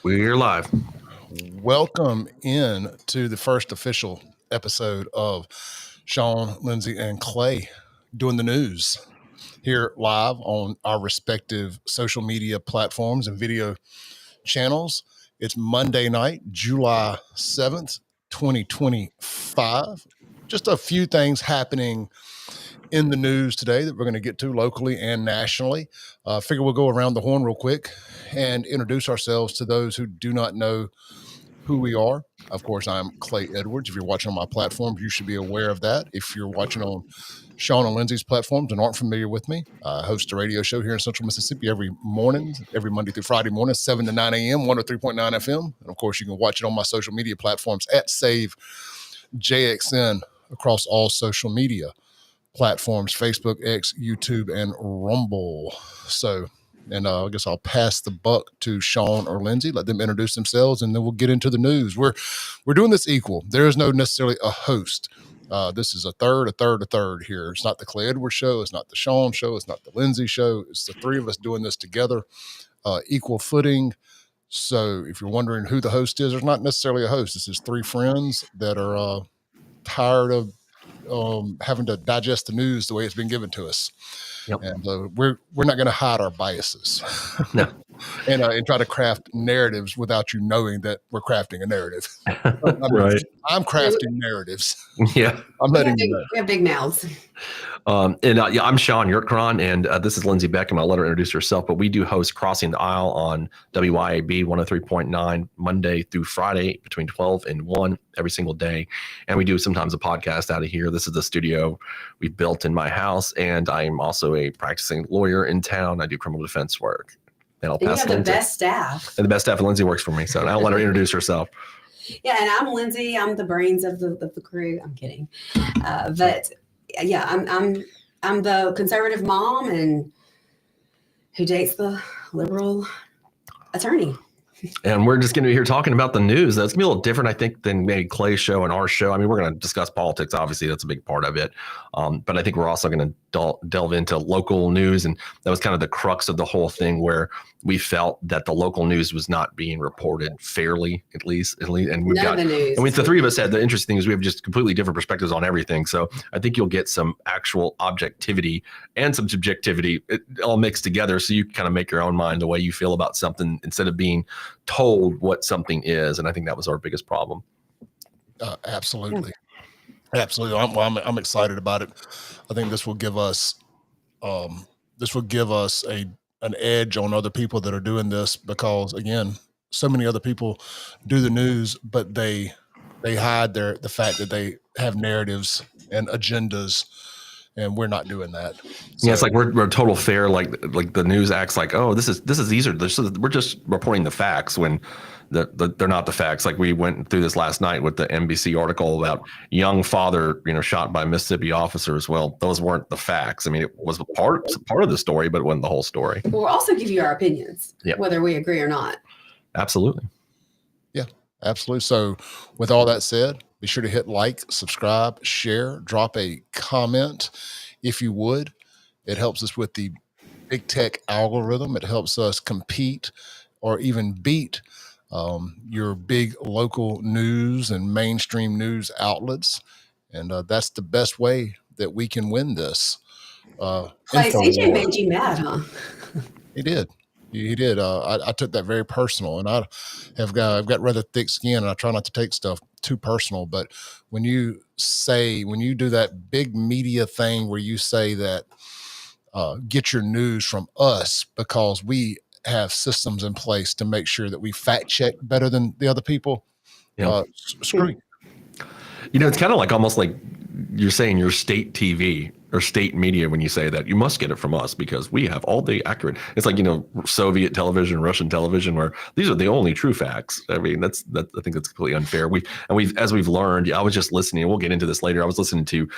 We're live. Welcome in to the first official episode of Shaun, Lindsey, and Clay doing the news here live on our respective social media platforms and video channels. It's Monday night, July 7th, 2025. Just a few things happening in the news today that we're going to get to locally and nationally. Figure we'll go around the horn real quick and introduce ourselves to those who do not know who we are. Of course, I'm Clay Edwards. If you're watching on my platforms, you should be aware of that. If you're watching on Shaun and Lindsey's platforms and aren't familiar with me, I host a radio show here in Central Mississippi every Monday through Friday morning, 7 to 9 a.m., 103.9 FM. And of course, you can watch it on my social media platforms at SaveJXN across all social media platforms, Facebook, X, YouTube, and Rumble. And I guess I'll pass the buck to Shaun or Lindsey, let them introduce themselves, and then we'll get into the news. We're doing this equal. There is no necessarily a host. This is a third here. It's not the Clay Edwards show. It's not the Shaun show. It's not the Lindsey show. It's the three of us doing this together, equal footing. So if you're wondering who the host is, there's not necessarily a host. This is three friends that are tired of having to digest the news the way it's been given to us. Yep. And we're not going to hide our biases. No. and try to craft narratives without you knowing that we're crafting a narrative. Right. I'm crafting narratives. Yeah. I'm letting you know. We have big mouths. I'm Shaun Yurtcron, and this is Lindsey Beckham. I'll let her introduce herself, but we do host Crossing the Aisle on WYAB 103.9 Monday through Friday between 12 and 1 every single day. And we do sometimes a podcast out of here. This is the studio we built in my house, and I'm also a practicing lawyer in town. I do criminal defense work. And I'll pass you have the best staff. And the best staff, and Lindsey works for me, so I'll let her introduce herself. Yeah, and I'm Lindsey. I'm the brains of the crew. I'm kidding. But yeah, I'm the conservative mom and who dates the liberal attorney. And we're just going to be here talking about the news. That's going to be a little different, I think, than maybe Clay's show and our show. I mean, we're going to discuss politics. Obviously, that's a big part of it. But I think we're also going to delve into local news. And that was kind of the crux of the whole thing, where we felt that the local news was not being reported fairly, at least. And we've got, and the three of us had the interesting thing is we have just completely different perspectives on everything. So I think you'll get some actual objectivity and some subjectivity all mixed together. So you kind of make your own mind the way you feel about something instead of being told what something is. And I think that was our biggest problem. Absolutely. Absolutely. I'm excited about it. I think this will give us an edge on other people that are doing this, because again, so many other people do the news, but they hide the fact that they have narratives and agendas, and we're not doing that. So, yeah, it's like we're total fair. Like the news acts like, oh, this is easier. We're just reporting the facts when they're not the facts. Like we went through this last night with the NBC article about young father, shot by Mississippi officers. Well, those weren't the facts. I mean, it was part of the story, but it wasn't the whole story. We'll also give you our opinions, whether we agree or not. Absolutely. Yeah, absolutely. So with all that said, be sure to hit like, subscribe, share, drop a comment if you would. It helps us with the big tech algorithm. It helps us compete or even beat your big local news and mainstream news outlets. And that's the best way that we can win this. CJ made you mad, huh? He did. He did. I took that very personal, and I've got rather thick skin, and I try not to take stuff too personal. But when you do that big media thing where you say that get your news from us because we have systems in place to make sure that we fact check better than the other people, screw you. It's kind of like almost like you're saying you're state TV or state media when you say that. You must get it from us because we have all the accurate. It's like, Soviet television, Russian television, where these are the only true facts. I mean, I think that's completely unfair. As we've learned, I was just listening, we'll get into this later. I was listening to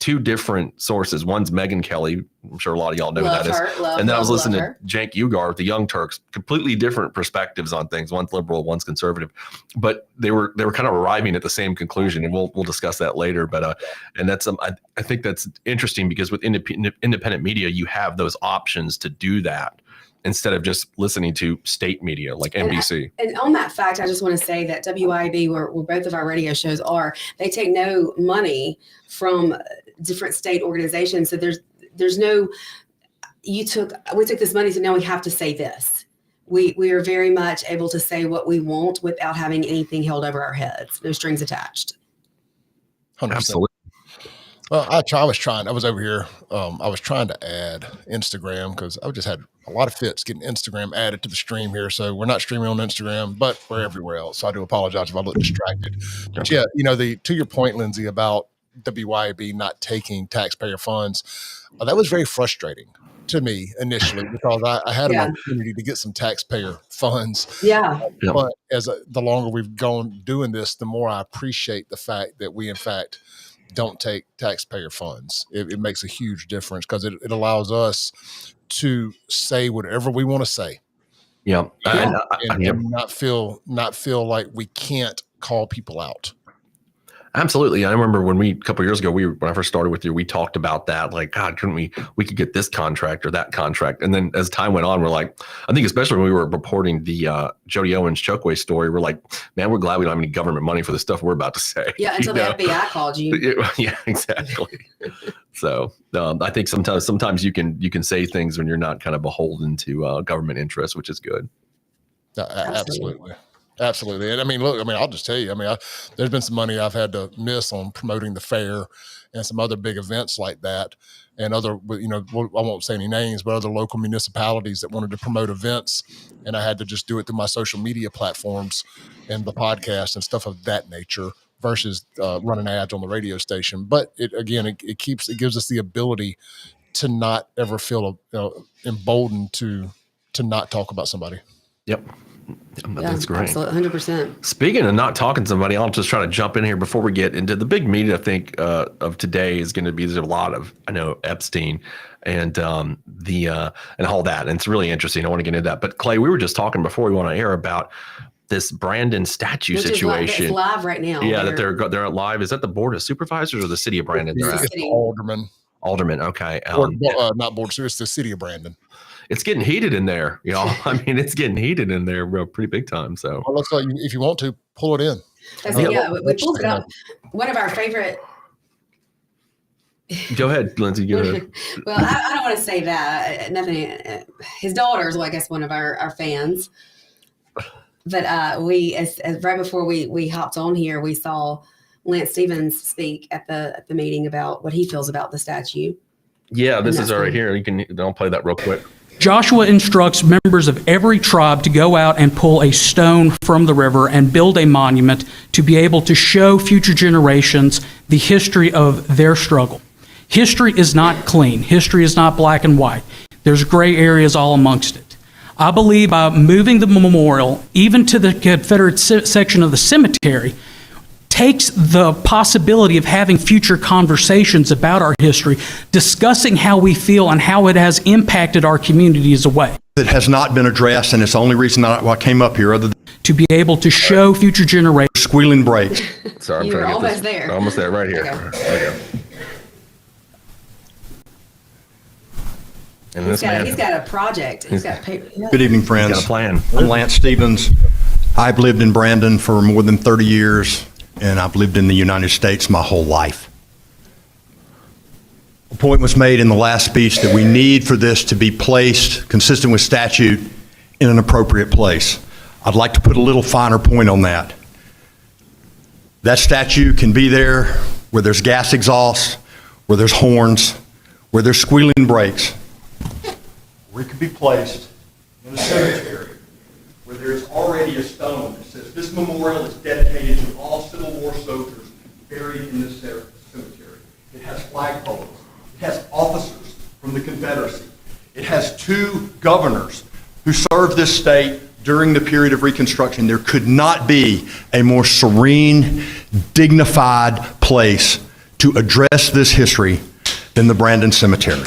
two different sources. One's Megyn Kelly. I'm sure a lot of y'all know who that is. And then I was listening to Cenk Uygur with the Young Turks, completely different perspectives on things. One's liberal, one's conservative, but they were kind of arriving at the same conclusion, and we'll discuss that later. But and that's I think that's interesting because with independent media, you have those options to do that. instead of just listening to state media like NBC. And on that fact, I just want to say that WIB, where both of our radio shows are, they take no money from different state organizations. So there's no, we took this money, so now we have to say this. We are very much able to say what we want without having anything held over our heads, no strings attached. 100%. Absolutely. Well, I was over here. I was trying to add Instagram because I just had a lot of fits getting Instagram added to the stream here. So we're not streaming on Instagram, but we're everywhere else. So I do apologize if I look distracted. But yeah, to your point, Lindsey, about WYAB not taking taxpayer funds, that was very frustrating to me initially because I had an opportunity to get some taxpayer funds. Yeah. But the longer we've gone doing this, the more I appreciate the fact that we, in fact, don't take taxpayer funds. It makes a huge difference because it allows us to say whatever we want to say. Yeah. And not feel like we can't call people out. Absolutely. I remember when a couple of years ago, when I first started with you, we talked about that. Like, God, couldn't we could get this contract or that contract? And then as time went on, we're like, I think especially when we were reporting the Jody Owens Chokeway story, we're like, man, we're glad we don't have any government money for the stuff we're about to say. Yeah, until the FBI called you. Yeah, exactly. So I think sometimes you can say things when you're not kind of beholden to government interests, which is good. Absolutely. And I'll just tell you, there's been some money I've had to miss on promoting the fair and some other big events like that. And other, I won't say any names, but other local municipalities that wanted to promote events. And I had to just do it through my social media platforms and the podcast and stuff of that nature versus running ads on the radio station. But it gives us the ability to not ever feel emboldened to not talk about somebody. Yep. That's great. Absolutely, 100%. Speaking of not talking to somebody, I'll just try to jump in here before we get into the big media. I think of today is going to be, there's a lot of, Epstein and and all that, and it's really interesting. I want to get into that. But Clay, we were just talking before we went on air about this Brandon statue situation. It's live right now. Yeah, they're live. Is that the Board of Supervisors or the City of Brandon? It's Alderman. Alderman. Okay. Not Board. It's the City of Brandon. It's getting heated in there, y'all. It's getting heated in there pretty big time. So looks like if you want to pull it in. We pulled it up. One of our favorite. Go ahead, Lindsey. Go ahead. Well, I don't want to say that. Nothing. His daughter's, I guess, one of our fans. But right before we hopped on here, we saw Lance Stevens speak at the meeting about what he feels about the statue. Yeah, this is right here. I'll play that real quick. Joshua instructs members of every tribe to go out and pull a stone from the river and build a monument to be able to show future generations the history of their struggle. History is not clean. History is not black and white. There's gray areas all amongst it. I believe by moving the memorial even to the Confederate section of the cemetery takes the possibility of having future conversations about our history, discussing how we feel and how it has impacted our communities away. That has not been addressed, and it's the only reason I came up here, other than to be able to show future generations. Squealing brakes. Sorry, I'm You're trying to almost there. Almost there, right here. Okay. And he's got a project. He's got paper. Yeah. Good evening, friends. Got a plan. I'm Lance Stevens. I've lived in Brandon for more than 30 years. And I've lived in the United States my whole life. A point was made in the last speech that we need for this to be placed, consistent with statute, in an appropriate place. I'd like to put a little finer point on that. That statue can be there where there's gas exhaust, where there's horns, where there's squealing brakes, or it could be placed in a cemetery where there's already a stone that says this memorial is dedicated to all Civil War soldiers buried in this cemetery. It has flagpoles. It has officers from the Confederacy. It has 2 governors who served this state during the period of Reconstruction. There could not be a more serene, dignified place to address this history than the Brandon Cemetery.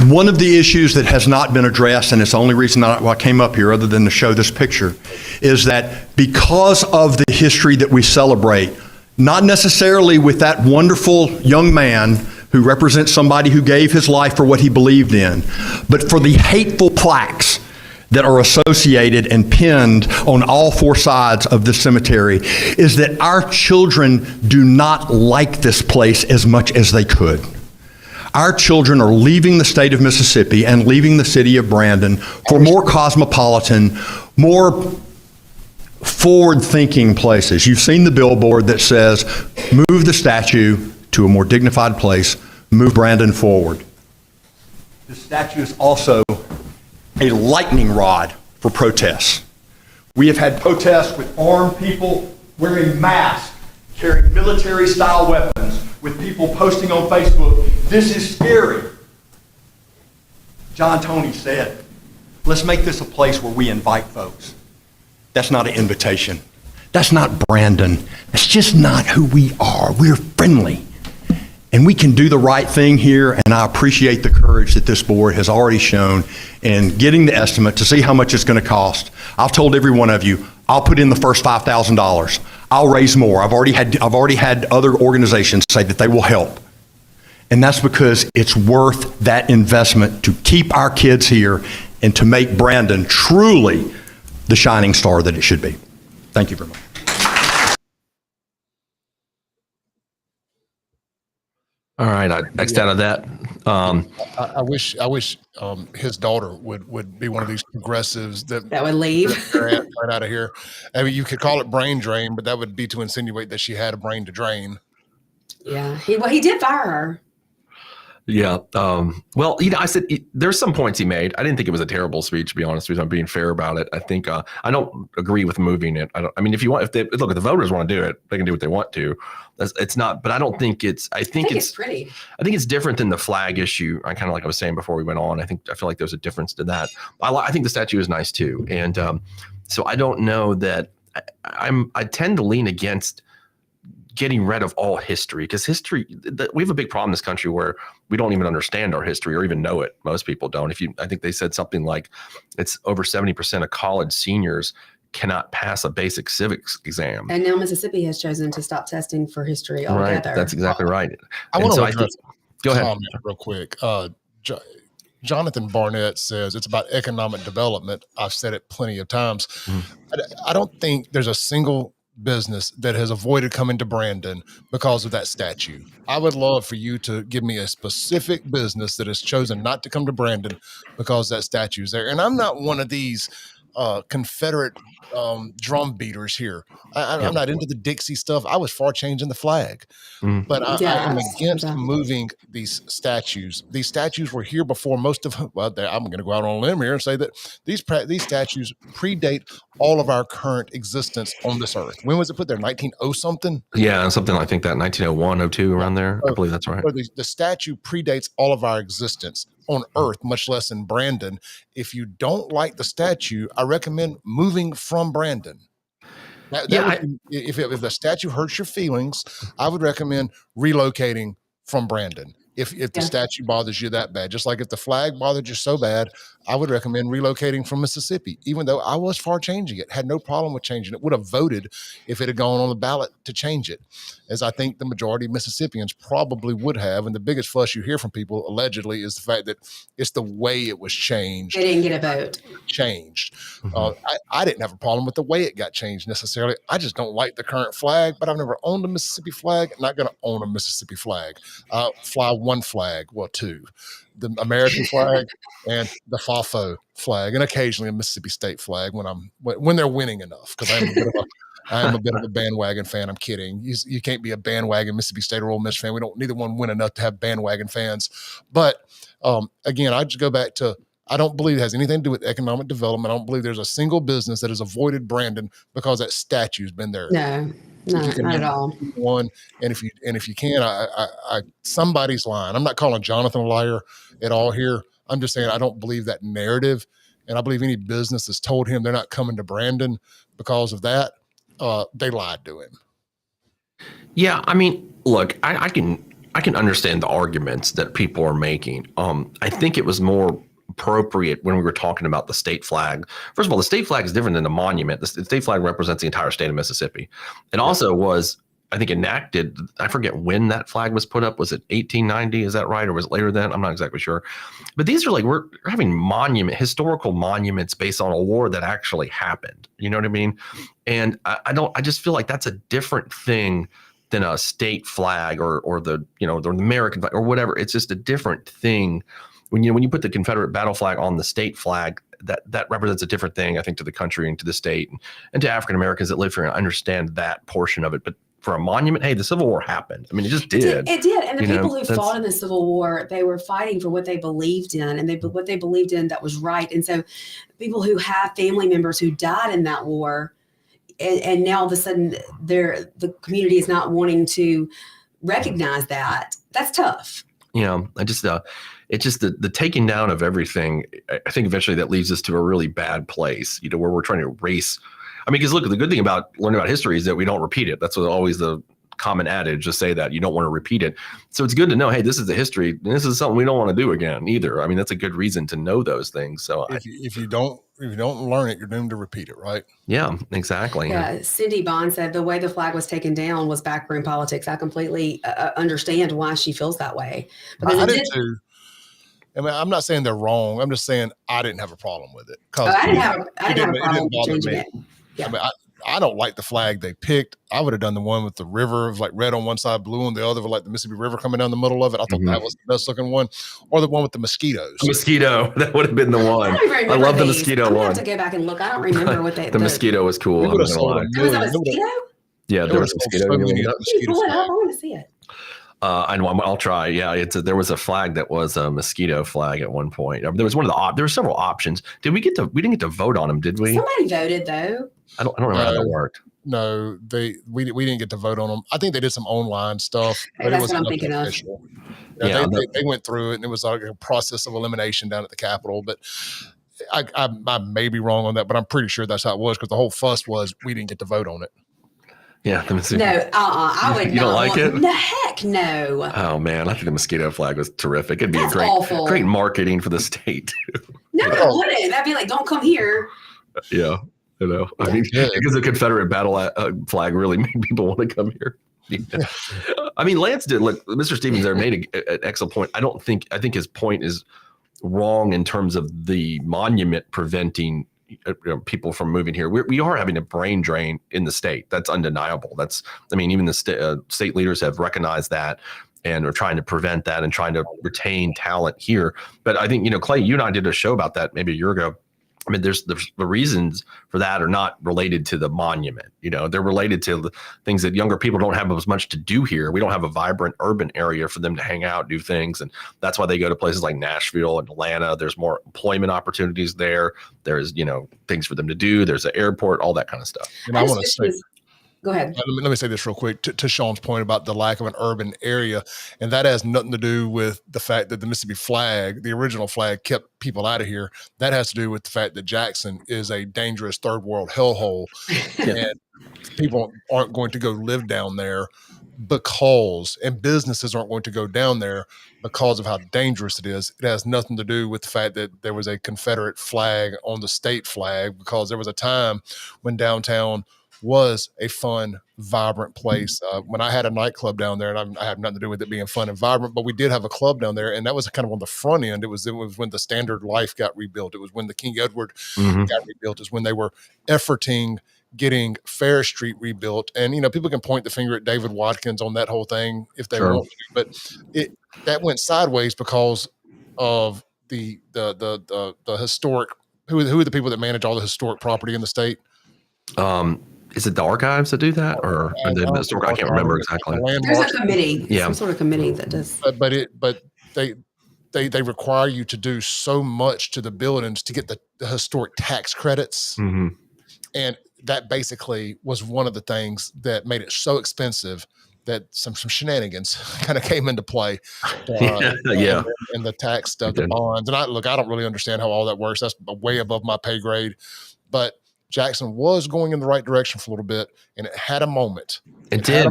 One of the issues that has not been addressed, and it's the only reason I came up here other than to show this picture, is that because of the history that we celebrate, not necessarily with that wonderful young man who represents somebody who gave his life for what he believed in, but for the hateful plaques that are associated and pinned on all four sides of this cemetery, is that our children do not like this place as much as they could. Our children are leaving the state of Mississippi and leaving the city of Brandon for more cosmopolitan, more forward-thinking places. You've seen the billboard that says, move the statue to a more dignified place, move Brandon forward. The statue is also a lightning rod for protests. We have had protests with armed people wearing masks, carrying military-style weapons, with people posting on Facebook, this is scary. John Toney said, let's make this a place where we invite folks. That's not an invitation. That's not Brandon. That's just not who we are. We're friendly. And we can do the right thing here, and I appreciate the courage that this board has already shown in getting the estimate to see how much it's going to cost. I've told every one of you, I'll put in the first $5,000. I'll raise more. I've already had other organizations say that they will help. And that's because it's worth that investment to keep our kids here and to make Brandon truly the shining star that it should be. Thank you very much. All right, I X'd out of that. I wish his daughter would be one of these progressives that would leave right out of here. I mean, you could call it brain drain, but that would be to insinuate that she had a brain to drain. Yeah, he did fire her. Yeah. Well, I said there's some points he made. I didn't think it was a terrible speech, to be honest with you. I'm being fair about it. I think I don't agree with moving it. I mean, if the voters want to do it, they can do what they want to. It's not, but I don't think it's. I think it's pretty. I think it's different than the flag issue. I kind of like I was saying before we went on. I feel like there's a difference to that. I think the statue is nice too, and so I don't know that I tend to lean against getting rid of all history, because history, we have a big problem in this country where we don't even understand our history or even know it. Most people don't. I think they said something like it's over 70% of college seniors cannot pass a basic civics exam. And now Mississippi has chosen to stop testing for history altogether. Right, that's exactly right. I want to address go ahead real quick. Jonathan Barnett says it's about economic development. I've said it plenty of times. I don't think there's a single business that has avoided coming to Brandon because of that statue. I would love for you to give me a specific business that has chosen not to come to Brandon because that statue is there. And I'm not one of these Confederate drum beaters here. I'm not into the Dixie stuff. I was for changing the flag, but I am against moving these statues. These statues were here before most of. Well, I'm going to go out on a limb here and say that these statues predate all of our current existence on this earth. When was it put there? 1900 something? Yeah, something I think that 1901, 02, around there. I believe that's right. The statue predates all of our existence on earth, much less in Brandon. If you don't like the statue, I recommend moving from Brandon. If the statue hurts your feelings, I would recommend relocating from Brandon. If the statue bothers you that bad, just like if the flag bothered you so bad, I would recommend relocating from Mississippi, even though I was for changing it, had no problem with changing it, would have voted if it had gone on the ballot to change it, as I think the majority of Mississippians probably would have. And the biggest fuss you hear from people, allegedly, is the fact that it's the way it was changed. They didn't get a vote. Changed. I didn't have a problem with the way it got changed necessarily. I just don't like the current flag, but I've never owned a Mississippi flag. I'm not going to own a Mississippi flag. Fly one flag, well, two. The American flag and the FAFO flag, and occasionally a Mississippi State flag when they're winning enough. Because I am a bit of a bandwagon fan. I'm kidding. You can't be a bandwagon Mississippi State or Ole Miss fan. Neither one win enough to have bandwagon fans. But again, I just go back to, I don't believe it has anything to do with economic development. I don't believe there's a single business that has avoided Brandon because that statue's been there. No, not at all. One, and if you can, I somebody's lying. I'm not calling Jonathan a liar at all here. I'm just saying I don't believe that narrative, and I believe any business that's told him they're not coming to Brandon because of that, they lied to him. Yeah, I mean, look, I can understand the arguments that people are making. I think it was more appropriate when we were talking about the state flag. First of all, the state flag is different than the monument. The state flag represents the entire state of Mississippi. It also was I think enacted. I forget when that flag was put up. Was it 1890? Is that right, or was it later than? I'm not exactly sure. But these are like we're having historical monuments based on a war that actually happened. You know what I mean? And I just feel like that's a different thing than a state flag or the the American flag or whatever. It's just a different thing. When you put the Confederate battle flag on the state flag, that represents a different thing, I think, to the country and to the state and to African Americans that live here and understand that portion of it. But for a monument, hey, the Civil War happened. I mean, it just did. It did. And the people who fought in the Civil War, they were fighting for what they believed in, and what they believed in that was right. And so people who have family members who died in that war, and now all of a sudden the community is not wanting to recognize that, that's tough. I just it's just the taking down of everything. I think eventually that leads us to a really bad place, where we're trying to erase. I mean, because look, the good thing about learning about history is that we don't repeat it. That's what always the common adage to say, that you don't want to repeat it. So it's good to know, hey, this is the history, and this is something we don't want to do again either. I mean, that's a good reason to know those things. So if you don't learn it, you're doomed to repeat it, right? Yeah, exactly. Yeah, Cindy Bond said the way the flag was taken down was backroom politics. I completely understand why she feels that way. Because I did too. I mean, I'm not saying they're wrong. I'm just saying I didn't have a problem with it. I didn't have a problem changing it. Yeah. I mean, I don't like the flag they picked. I would have done the one with the river, like red on one side, blue on the other, with like the Mississippi River coming down the middle of it. I thought that was the best looking one, or the one with the mosquitoes. Mosquito, that would have been the one. I love the mosquito one. I have to go back and look. I don't remember what they. The mosquito was cool. There was a mosquito. Yeah, there was a mosquito. Pull it up. I want to see it. I'll try. Yeah, there was a flag that was a mosquito flag at one point. There was there were several options. We didn't get to vote on them, did we? Somebody voted though. I don't remember how that worked. No, we didn't get to vote on them. I think they did some online stuff. But that's what I'm thinking official. of. Yeah, they went through it, and it was like a process of elimination down at the Capitol. But I may be wrong on that, but I'm pretty sure that's how it was, because the whole fuss was we didn't get to vote on it. Yeah, no, I would you not. Don't like it? No, heck no. Oh man, I think the mosquito flag was terrific. It'd be great marketing for the state. No, it wouldn't. That'd be like, don't come here. Yeah, I mean, because the Confederate battle flag really made people want to come here. Yeah. I mean, Lance did. Look, Mr. Stevens there made an excellent point. I think his point is wrong in terms of the monument preventing people from moving here. We are having a brain drain in the state. That's undeniable. Even the state leaders have recognized that and are trying to prevent that and trying to retain talent here. But I think, Clay, you and I did a show about that maybe a year ago. I mean, there's the reasons for that are not related to the monument. They're related to the things that younger people don't have as much to do here. We don't have a vibrant urban area for them to hang out, do things. And that's why they go to places like Nashville and Atlanta. There's more employment opportunities there. There's, things for them to do. There's an airport, all that kind of stuff. And I want to say, go ahead. Let me say this real quick to Shaun's point about the lack of an urban area. And that has nothing to do with the fact that the Mississippi flag, the original flag, kept people out of here. That has to do with the fact that Jackson is a dangerous third world hellhole. And people aren't going to go live down there and businesses aren't going to go down there because of how dangerous it is. It has nothing to do with the fact that there was a Confederate flag on the state flag, because there was a time when downtown was a fun, vibrant place. When I had a nightclub down there, and I have nothing to do with it being fun and vibrant, but we did have a club down there, and that was kind of on the front end. It was when the Standard Life got rebuilt. It was when the King Edward got rebuilt. It's when they were efforting getting Fair Street rebuilt. And, people can point the finger at David Watkins on that whole thing if they want to, but that went sideways because of the historic, who are the people that manage all the historic property in the state? Is it the archives that do that, or I can't remember exactly. There's a committee, some sort of committee that does. But they require you to do so much to the buildings to get the historic tax credits, and that basically was one of the things that made it so expensive that some shenanigans kind of came into play. And the tax stuff, the bonds, and I don't really understand how all that works. That's way above my pay grade, but Jackson was going in the right direction for a little bit, and it had a moment. It did.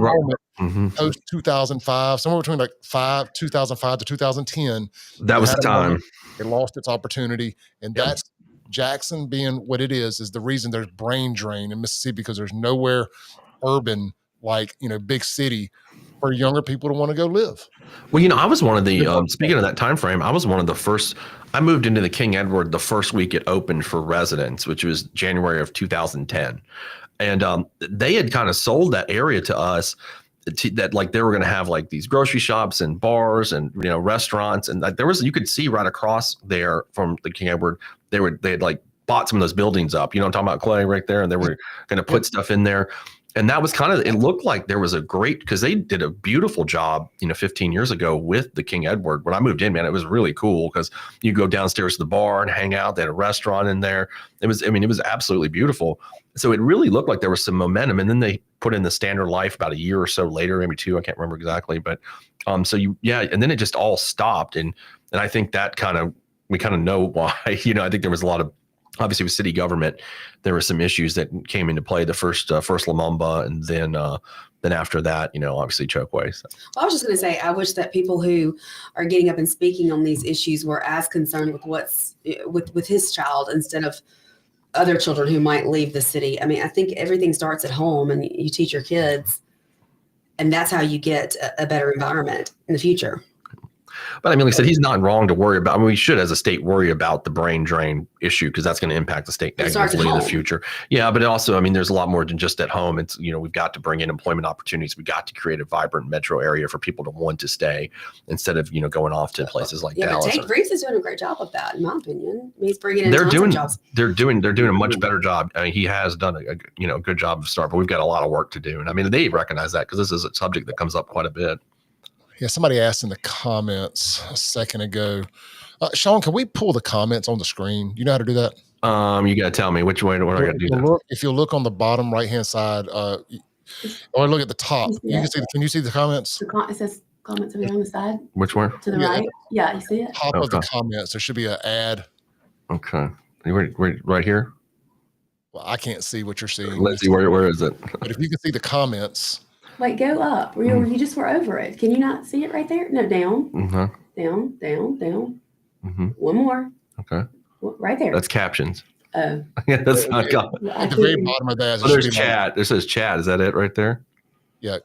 Post 2005, somewhere between 2005 to 2010. That was the time. It lost its opportunity, and that's Jackson being what it is the reason there's brain drain in Mississippi, because there's nowhere urban like, big city for younger people to want to go live. Well, I was one of the, speaking of that time frame, I was one of the first. I moved into the King Edward the first week it opened for residents, which was January of 2010. And they had kind of sold that area to us that like they were going to have like these grocery shops and bars and, restaurants. And like, you could see right across there from the King Edward, they had like bought some of those buildings up, I'm talking about, Clay, right there. And they were going to put stuff in there. And that was it looked like there was because they did a beautiful job, 15 years ago with the King Edward. When I moved in, man, it was really cool because you go downstairs to the bar and hang out. They had a restaurant in there. It was absolutely beautiful. So it really looked like there was some momentum. And then they put in the Standard Life about a year or so later, maybe 2, I can't remember exactly. But and then it just all stopped. And I think that we kind of know why. I think there was a lot of, obviously with city government, there were some issues that came into play. The first Lumumba, and then after that, obviously Chokwe. So. Well, I was just going to say, I wish that people who are getting up and speaking on these issues were as concerned with what's with his child instead of other children who might leave the city. I mean, I think everything starts at home, and you teach your kids, and that's how you get a better environment in the future. But I mean, like I said, he's not wrong to worry about. I mean, we should, as a state, worry about the brain drain issue because that's going to impact the state negatively in the future. Yeah, but also, I mean, there's a lot more than just at home. It's, we've got to bring in employment opportunities. We got to create a vibrant metro area for people to want to stay instead of, going off to places like Dallas. But Tate Reeves is doing a great job of that, in my opinion. I mean, he's bringing in tons of jobs. They're doing a much better job. I mean, he has done a good job of start, but we've got a lot of work to do. And I mean, they recognize that because this is a subject that comes up quite a bit. Yeah, somebody asked in the comments a second ago, Shaun, can we pull the comments on the screen? You know how to do that? You got to tell me which way. What I got to do that? If you look on the bottom right-hand side, or look at the top, can you see the comments? It says comments over on the side. Which one? To the right. Yeah, you see it? Top of the comments, there should be an ad. Okay. Right here? Well, I can't see what you're seeing. Lindsey, where is it? But if you can see the comments. Wait, go up. You just were over it. Can you not see it right there? No, down. Mm-hmm. Down. Mm-hmm. One more. Okay. Right there. That's captions. Oh. Yeah, that's not comments. At the very bottom of that. There's chat. There says chat. Is that it right there? Yeah.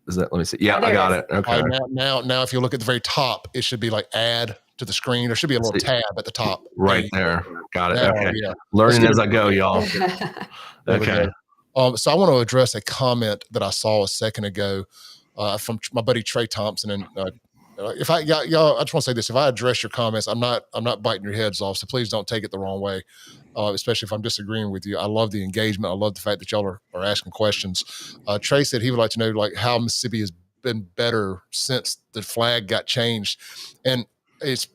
Is that? Let me see. Yeah, I got it. Okay. Now, if you look at the very top, it should be like add to the screen. There should be a little tab at the top. Right there. Got it. Okay. Yeah. Learning as I go, y'all. Okay. So I want to address a comment that I saw a second ago from my buddy Trey Thompson. And if y'all, I just want to say this: if I address your comments, I'm not biting your heads off. So please don't take it the wrong way, especially if I'm disagreeing with you. I love the engagement. I love the fact that y'all are asking questions. Trey said he would like to know like how Mississippi has been better since the flag got changed, and it's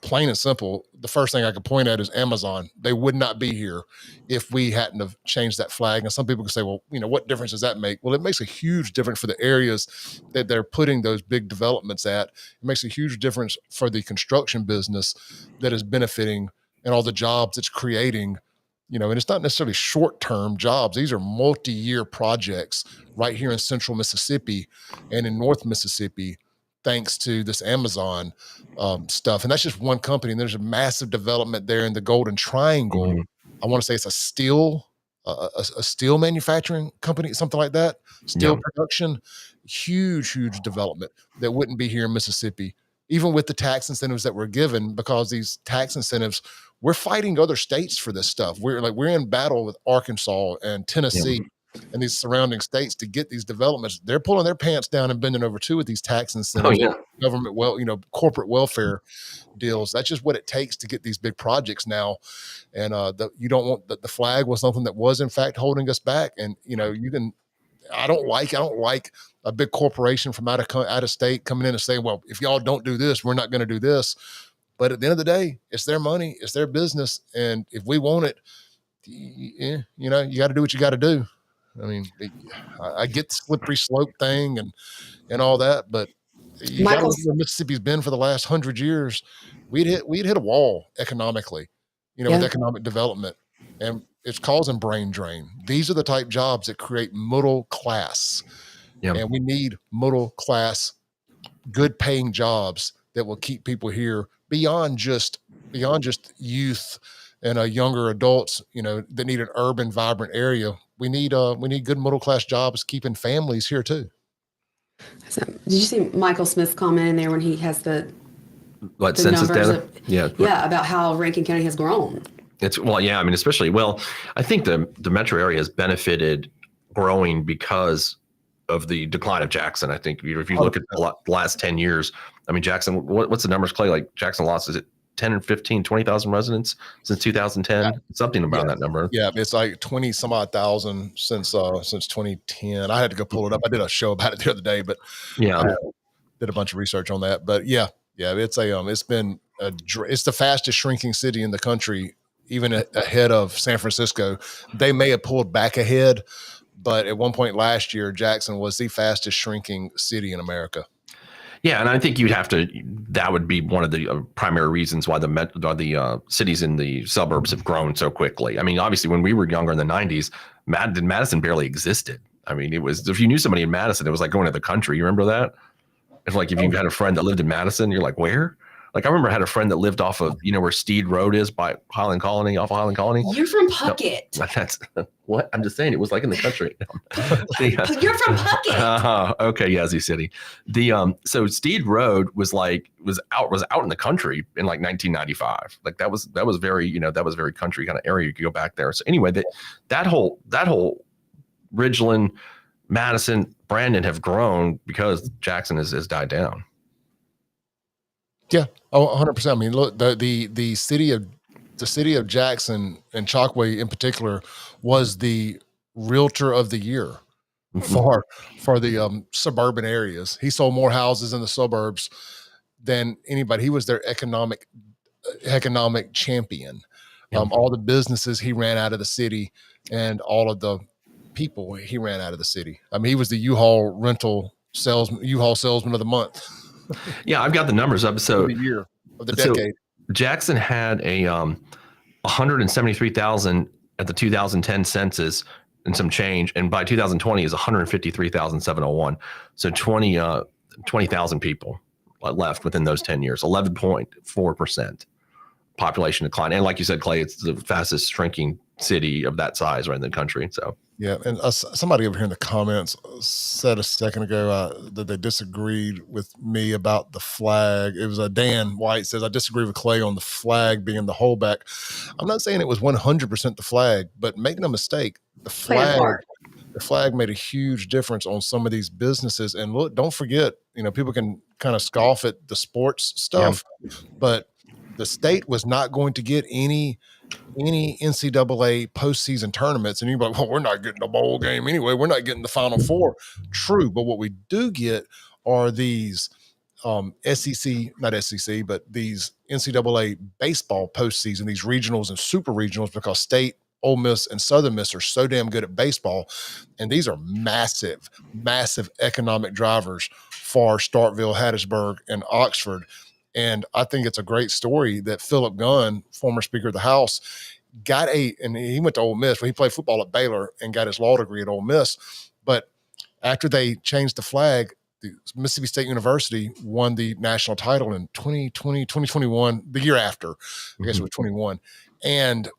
plain and simple. The first thing I could point at is Amazon. They would not be here if we hadn't have changed that flag. And some people can say, well, what difference does that make? Well, it makes a huge difference for the areas that they're putting those big developments at. It makes a huge difference for the construction business that is benefiting and all the jobs it's creating. And it's not necessarily short-term jobs. These are multi-year projects right here in central Mississippi and in North Mississippi, thanks to this Amazon stuff. And that's just one company. And there's a massive development there in the Golden Triangle. Mm-hmm. I want to say it's a steel manufacturing company, something like that. Steel production, huge development that wouldn't be here in Mississippi, even with the tax incentives that we're given, because these tax incentives, we're fighting other states for this stuff. We're in battle with Arkansas and Tennessee. And these surrounding states to get these developments. They're pulling their pants down and bending over too with these tax incentives, government, corporate welfare deals. That's just what it takes to get these big projects now. And you don't want the flag was something that was in fact holding us back. And I don't like a big corporation from out of state coming in and saying, well, if y'all don't do this, we're not going to do this. But at the end of the day, it's their money, it's their business, and if we want it, you got to do what you got to do. I mean, I get the slippery slope thing and all that, but you got to look where Mississippi's been for the last 100 years. We'd hit a wall economically, with economic development, and it's causing brain drain. These are the type jobs that create middle class, and we need middle class, good paying jobs that will keep people here beyond just youth and younger adults, that need an urban, vibrant area. We need good middle class jobs keeping families here too. So, did you see Michael Smith's comment in there when he has the census numbers data? Yeah, about how Rankin County has grown. I mean, especially, I think the metro area has benefited growing because of the decline of Jackson. I think if you look at the last 10 years, I mean, Jackson, what's the numbers, Clay? Like Jackson lost, is it 10 and 15, 20,000 residents since 2010? Something around that number. Yeah, it's like 20 some odd thousand since 2010. I had to go pull it up. I did a show about it the other day, but did a bunch of research on that. But yeah, it's it's the fastest shrinking city in the country, even ahead of San Francisco. They may have pulled back ahead, but at one point last year, Jackson was the fastest shrinking city in America. Yeah, and I think that would be one of the primary reasons why the cities in the suburbs have grown so quickly. I mean, obviously, when we were younger in the 90s, Madison barely existed. I mean, it was, if you knew somebody in Madison, it was like going to the country. You remember that? If you had a friend that lived in Madison, you're like, where? Like, I remember I had a friend that lived off of, where Steed Road is by Highland Colony, off of Highland Colony. You're from Puckett. No, that's what I'm just saying. It was like in the country. You're from Puckett. Okay, Yazoo City. So Steed Road was out in the country in like 1995. Like that was very, that was very country kind of area. You could go back there. So anyway, that whole Ridgeland, Madison, Brandon have grown because Jackson has died down. Yeah, 100%. I mean, look, the city of Jackson and Chalkway in particular was the realtor of the year for the suburban areas. He sold more houses in the suburbs than anybody. He was their economic champion. All the businesses he ran out of the city, and all of the people he ran out of the city. I mean, he was the U-Haul salesman of the month. Yeah, I've got the numbers up. So the year of the decade. Jackson had a 173,000 at the 2010 census and some change, and by 2020 is 153,701. So 20,000 people left within those 10 years. 11.4% population decline, and like you said, Clay, it's the fastest shrinking city of that size right in the country. So. Yeah, and somebody over here in the comments said a second ago that they disagreed with me about the flag. It was Dan White says, I disagree with Clay on the flag being the holdback. I'm not saying it was 100% the flag, but make no mistake, the flag made a huge difference on some of these businesses. And look, don't forget, people can kind of scoff at the sports stuff, but the state was not going to get any NCAA postseason tournaments. And you're like, well, we're not getting a bowl game anyway. We're not getting the Final Four. True. But what we do get are these not SEC, but these NCAA baseball postseason, these regionals and super regionals, because State, Ole Miss, and Southern Miss are so damn good at baseball. And these are massive, massive economic drivers for Starkville, Hattiesburg, and Oxford. And I think it's a great story that Philip Gunn, former Speaker of the House, and he went to Ole Miss, but he played football at Baylor and got his law degree at Ole Miss. But after they changed the flag, the Mississippi State University won the national title in 2021, the year after. I guess it was 21. And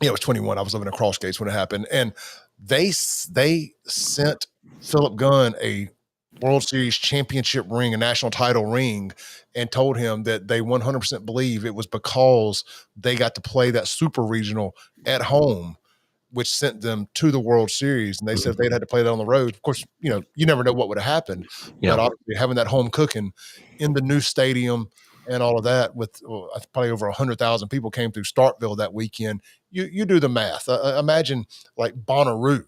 it was 21. I was living in Cross Gates when it happened. And they sent Philip Gunn a World Series championship ring, a national title ring, and told him that they 100% believe it was because they got to play that super regional at home, which sent them to the World Series. And they said if they'd had to play that on the road, of course, you never know what would have happened. Yeah. But obviously having that home cooking in the new stadium and all of that, with probably over 100,000 people came through Starkville that weekend. You do the math. Imagine like Bonnaroo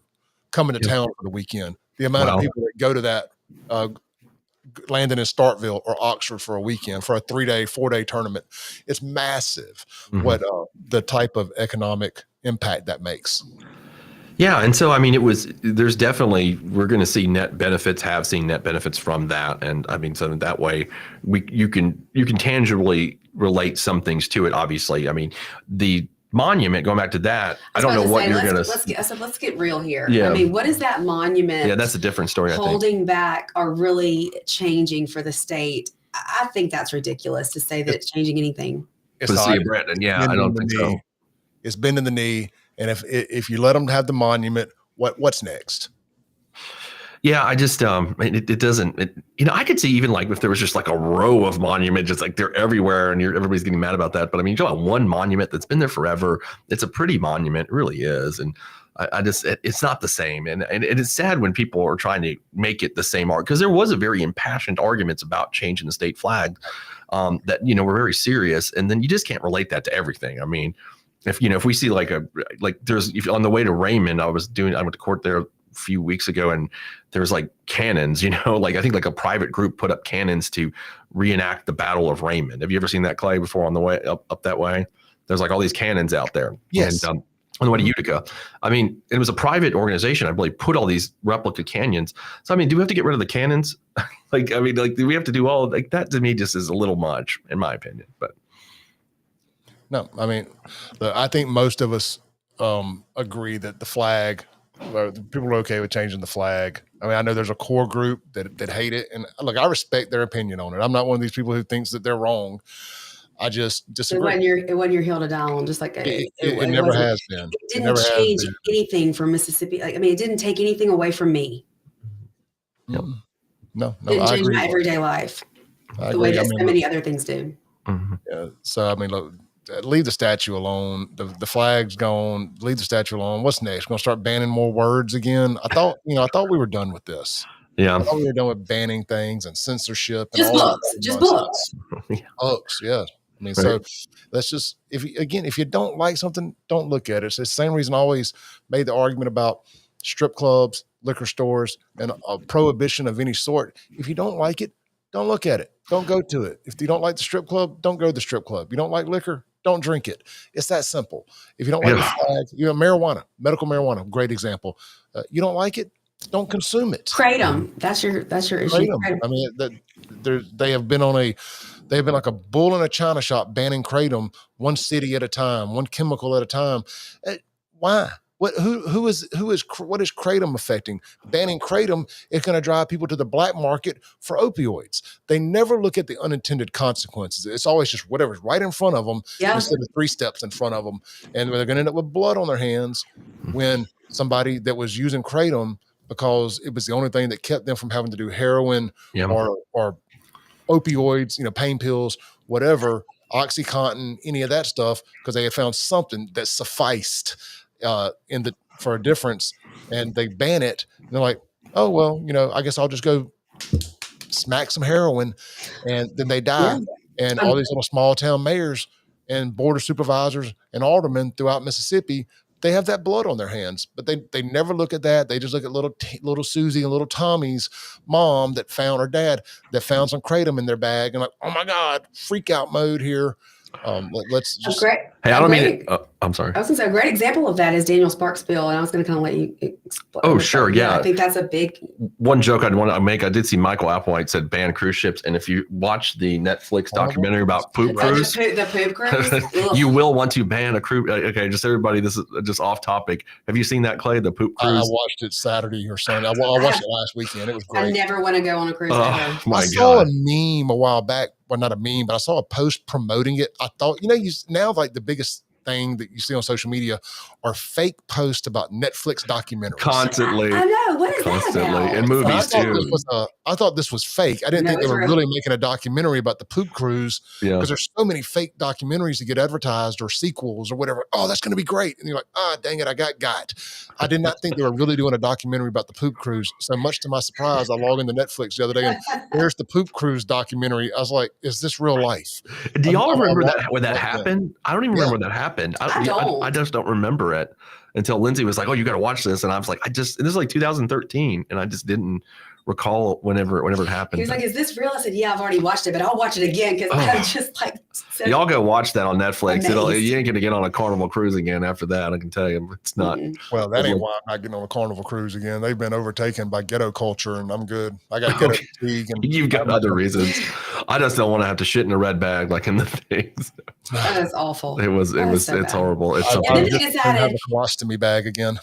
coming to town for the weekend. The amount of people that go to that, landing in Starkville or Oxford for a weekend for a 3-day, 4-day tournament. It's massive what the type of economic impact that makes. Yeah. And so, I mean, we're going to see net benefits, have seen net benefits from that. And I mean, so that way you can tangibly relate some things to it. Obviously, I mean, the monument, going back to that, I don't know what you're going to. Let's get real here. Yeah. I mean, what is that monument? Yeah, that's a different story. Holding back or really changing for the state? I think that's ridiculous to say that it's changing anything. For the city of Brandon, yeah, I don't think so. it's bending the knee. And if you let them have the monument, what's next? Yeah, I just it doesn't. I could see even like if there was just like a row of monuments, just like they're everywhere, and everybody's getting mad about that. But I mean, you talk about one monument that's been there forever. It's a pretty monument, it really is, and I just it's not the same. And it's sad when people are trying to make it the same art, because there was a very impassioned arguments about changing the state flag that were very serious, and then you just can't relate that to everything. I mean, if we see like there's on the way to Raymond, I went to court there a few weeks ago, and there's like cannons, like I think like a private group put up cannons to reenact the Battle of Raymond. Have you ever seen that, Clay, before on the way up that way? There's like all these cannons out there. Yes. And, on the way to Utica. I mean, it was a private organization, I believe, put all these replica canyons. So, I mean, do we have to get rid of the cannons? Do we have to do all like that? To me, just is a little much, in my opinion. But no, I mean, I think most of us agree that the flag, people are okay with changing the flag. I mean, I know there's a core group that hate it, and look, I respect their opinion on it. I'm not one of these people who thinks that they're wrong. I just disagree. It wasn't your hill to die on, just like it never has been. It didn't change anything from Mississippi. Like, I mean, it didn't take anything away from me. Yep. No, it didn't I change agree. my everyday life I the way agree. that so many other things do. mm-hmm. Yeah, so I mean, look, leave the statue alone. The flag's gone. Leave the statue alone. What's next? We're gonna start banning more words again. I thought we were done with this. Yeah, I thought we were done with banning things and censorship. And Just all books. that Just nonsense. books. Books, yeah. I mean, so let's just, if you don't like something, don't look at it. It's the same reason I always made the argument about strip clubs, liquor stores, and a prohibition of any sort. If you don't like it, don't look at it. Don't go to it. If you don't like the strip club, don't go to the strip club. You don't like liquor, don't drink it. It's that simple. If you don't like the flag, marijuana, medical marijuana, great example. You don't like it, don't consume it. Kratom. That's your issue. Kratom. I mean, they have been like a bull in a china shop banning kratom, one city at a time, one chemical at a time. Why? What is kratom affecting? Banning kratom is going to drive people to the black market for opioids. They never look at the unintended consequences. It's always just whatever's right in front of them instead of 3 steps in front of them. And they're going to end up with blood on their hands when somebody that was using kratom because it was the only thing that kept them from having to do heroin or opioids, pain pills, whatever, OxyContin, any of that stuff, because they had found something that sufficed for a difference, and they ban it. And they're like, oh well, I guess I'll just go smack some heroin, and then they die. Yeah. And all these little small town mayors and border supervisors and aldermen throughout Mississippi, they have that blood on their hands, but they never look at that. They just look at little Susie and little Tommy's mom that found her dad that found some kratom in their bag, and like, oh my God, freak out mode here. Let's just. Hey, I don't mean. I'm sorry. I was going to say a great example of that is Daniel Sparks' bill, and I was going to kind of let you explain. Oh, sure, yeah. I think that's a big. One joke I'd want to make. I did see Michael Applewhite said ban cruise ships, and if you watch the Netflix documentary about poop cruise, the poop cruise, you will want to ban a cruise. Okay, just everybody. This is just off topic. Have you seen that, Clay? The poop cruise. I watched it Saturday or Sunday. I watched it last weekend. It was great. I never want to go on a cruise. Ever. My I saw a meme a while back. Well, not a meme, but I saw a post promoting it. I thought, now like the biggest thing that you see on social media are fake posts about Netflix documentaries. Constantly. I know. What is Constantly. that about? And movies too. I thought this was fake. I didn't think they were really making a documentary about the poop cruise because there's so many fake documentaries that get advertised or sequels or whatever. Oh, that's going to be great. And you're like, dang it, I got. I did not think they were really doing a documentary about the poop cruise. So much to my surprise, I logged into Netflix the other day and there's the poop cruise documentary. I was like, is this real life? Do y'all remember that when that happened? I don't even remember when that happened. I just don't remember it until Lindsey was like, "Oh, you got to watch this," and I was like, and this is like 2013, and I just didn't recall whenever it happened. He was like, "Is this real?" I said, "Yeah, I've already watched it, but I'll watch it again because I'm just like." So y'all go watch that on Netflix. amazed. You ain't gonna get on a Carnival cruise again after that. I can tell you, it's not. Well, that ain't why I'm not getting on a Carnival cruise again. They've been overtaken by ghetto culture, and I'm good. I got ghetto fatigue, and You've got other reasons. I just don't want to have to shit in a red bag like in the things. That is awful. It's bad. horrible. It's And then they decided have a colostomy bag again.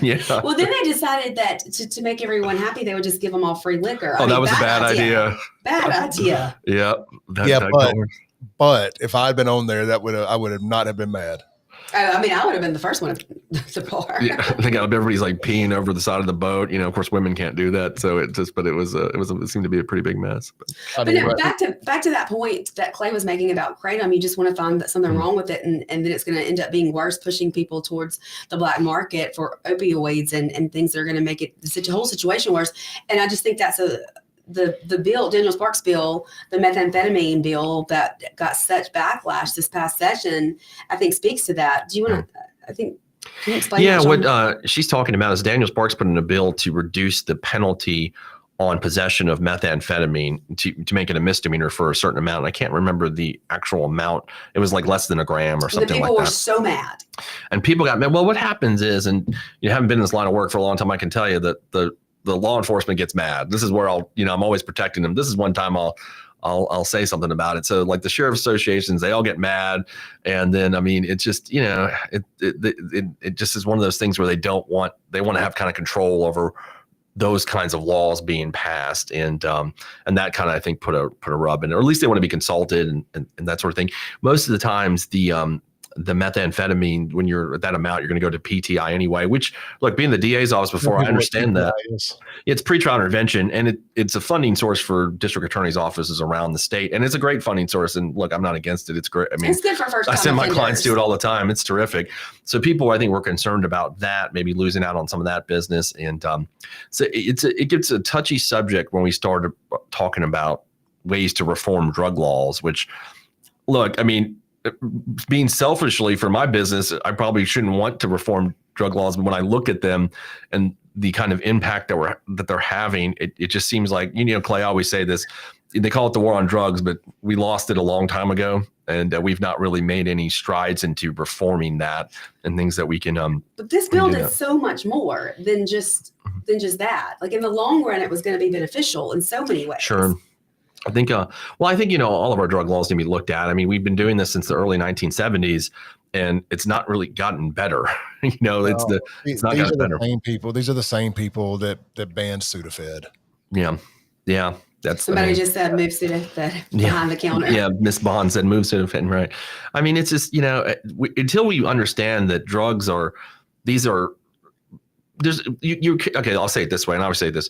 yeah. Well, then they decided that to make everyone happy, they would just give them all free liquor. That was a bad idea. Bad idea. Yeah. But if I'd been on there, I would have not have been mad. I mean, I would have been the first one at the bar. Yeah, I think everybody's like peeing over the side of the boat. You know, of course, women can't do that. So it seemed to be a pretty big mess. I But mean, no, back to that point that Clay was making about kratom, you just want to find that something wrong with it, and then it's going to end up being worse, pushing people towards the black market for opioids and things that are going to make it the whole situation worse. And I just think that's the bill, Daniel Sparks' bill, the methamphetamine bill that got such backlash this past session, I think speaks to that. Do you want to? I think. Can you explain? Yeah, that, what she's talking about is Daniel Sparks put in a bill to reduce the penalty on possession of methamphetamine to make it a misdemeanor for a certain amount. And I can't remember the actual amount. It was like less than a gram or something like that. The people were so mad. And people got mad. Well, what happens is, and you haven't been in this line of work for a long time, I can tell you that the law enforcement gets mad. This is where I'm always protecting them. This is one time I'll say something about it. So like the sheriff associations, they all get mad. And then, I mean, it's just, it just is one of those things where they want to have kind of control over those kinds of laws being passed. And that kind of, I think, put a rub in it, or at least they want to be consulted and that sort of thing. Most of the times the methamphetamine, when you're at that amount, you're going to go to PTI anyway, which, look, being the DA's office before, I understand that. It's pretrial intervention, and it's a funding source for district attorney's offices around the state. And it's a great funding source. And look, I'm not against it. It's great. I mean, it's good for first time I send my offenders. clients to it all the time. It's terrific. So people, I think, were concerned about that, maybe losing out on some of that business. And so it gets a touchy subject when we started talking about ways to reform drug laws, which, look, I mean, being selfishly for my business, I probably shouldn't want to reform drug laws. But when I look at them and the kind of impact that they're having, it just seems like, Clay, I always say this, they call it the war on drugs, but we lost it a long time ago. And we've not really made any strides into reforming that and things that we can. But this bill did so much more than just that. Like in the long run, it was going to be beneficial in so many ways. Sure. I think, all of our drug laws need to be looked at. I mean, we've been doing this since the early 1970s, and it's not really gotten better. It's not gotten better. These are the same people that banned Sudafed. Yeah. That's somebody just said move Sudafed behind the counter. Yeah, Miss Bond said move Sudafed, right? I mean, it's just until we understand that drugs are okay. I'll say it this way, and I would say this.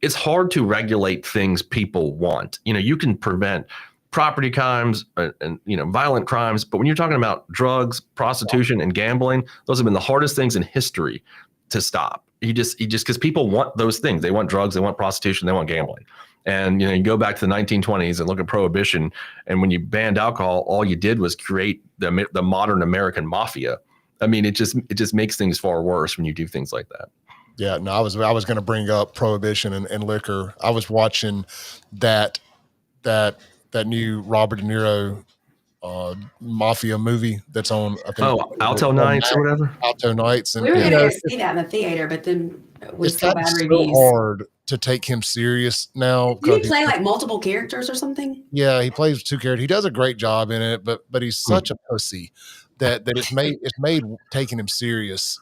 It's hard to regulate things people want. You can prevent property crimes and violent crimes, but when you're talking about drugs, prostitution, and gambling, those have been the hardest things in history to stop. You just because people want those things. They want drugs, they want prostitution, they want gambling. And you go back to the 1920s and look at Prohibition, and when you banned alcohol, all you did was create the modern American mafia. I mean, it just makes things far worse when you do things like that. Yeah, no, I was going to bring up Prohibition and liquor. I was watching that new Robert De Niro mafia movie that's on. I think, Alto Nights or whatever. Alto Nights, and we were going to go see that in the theater, but then we saw bad reviews. It's so hard to take him serious now. Did he play like multiple characters or something? Yeah, he plays two characters. He does a great job in it, but he's such a pussy that it's made taking him serious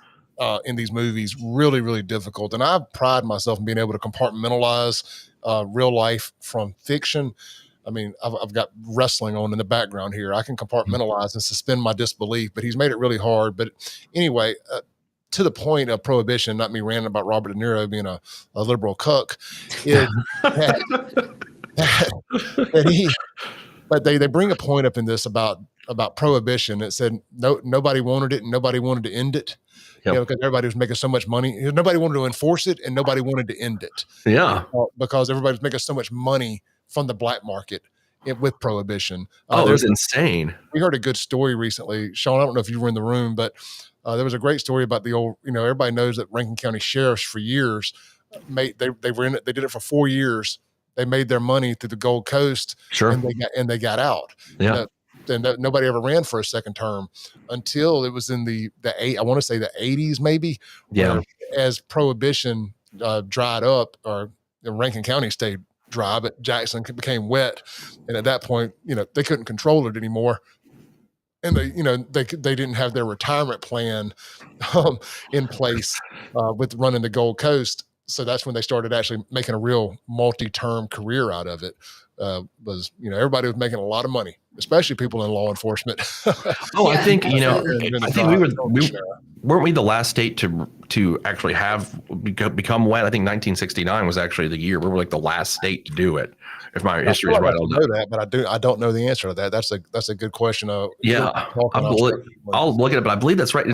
in these movies really, really difficult. And I pride myself in being able to compartmentalize real life from fiction. I mean, I've got wrestling on in the background here. I can compartmentalize and suspend my disbelief, but he's made it really hard. But anyway, to the point of Prohibition, not me ranting about Robert De Niro being a liberal cuck, is but they bring a point up in this about Prohibition that said nobody wanted it and nobody wanted to end it. Yep. Because everybody was making so much money. Nobody wanted to enforce it and nobody wanted to end it. Yeah. Because everybody was making so much money from the black market with Prohibition. It was insane. We heard a good story recently. Shaun, I don't know if you were in the room, but there was a great story about the old, everybody knows that Rankin County sheriffs for years they were in it. They did it for 4 years. They made their money through the Gold Coast. Sure. And they got out. Yeah. And nobody ever ran for a second term until it was in the I want to say the 80s maybe. Yeah. As Prohibition dried up, or Rankin County stayed dry, but Jackson became wet, and at that point, they couldn't control it anymore. And they didn't have their retirement plan in place with running the Gold Coast. So that's when they started actually making a real multi-term career out of it. was, everybody was making a lot of money, especially people in law enforcement. Oh, I think absolutely. I think weren't we the last state to actually have become wet? I think 1969 was actually the year. We were like the last state to do it. If my history is right on know that, but I don't know the answer to that. That's a good question. I'll look it up, but I believe that's right.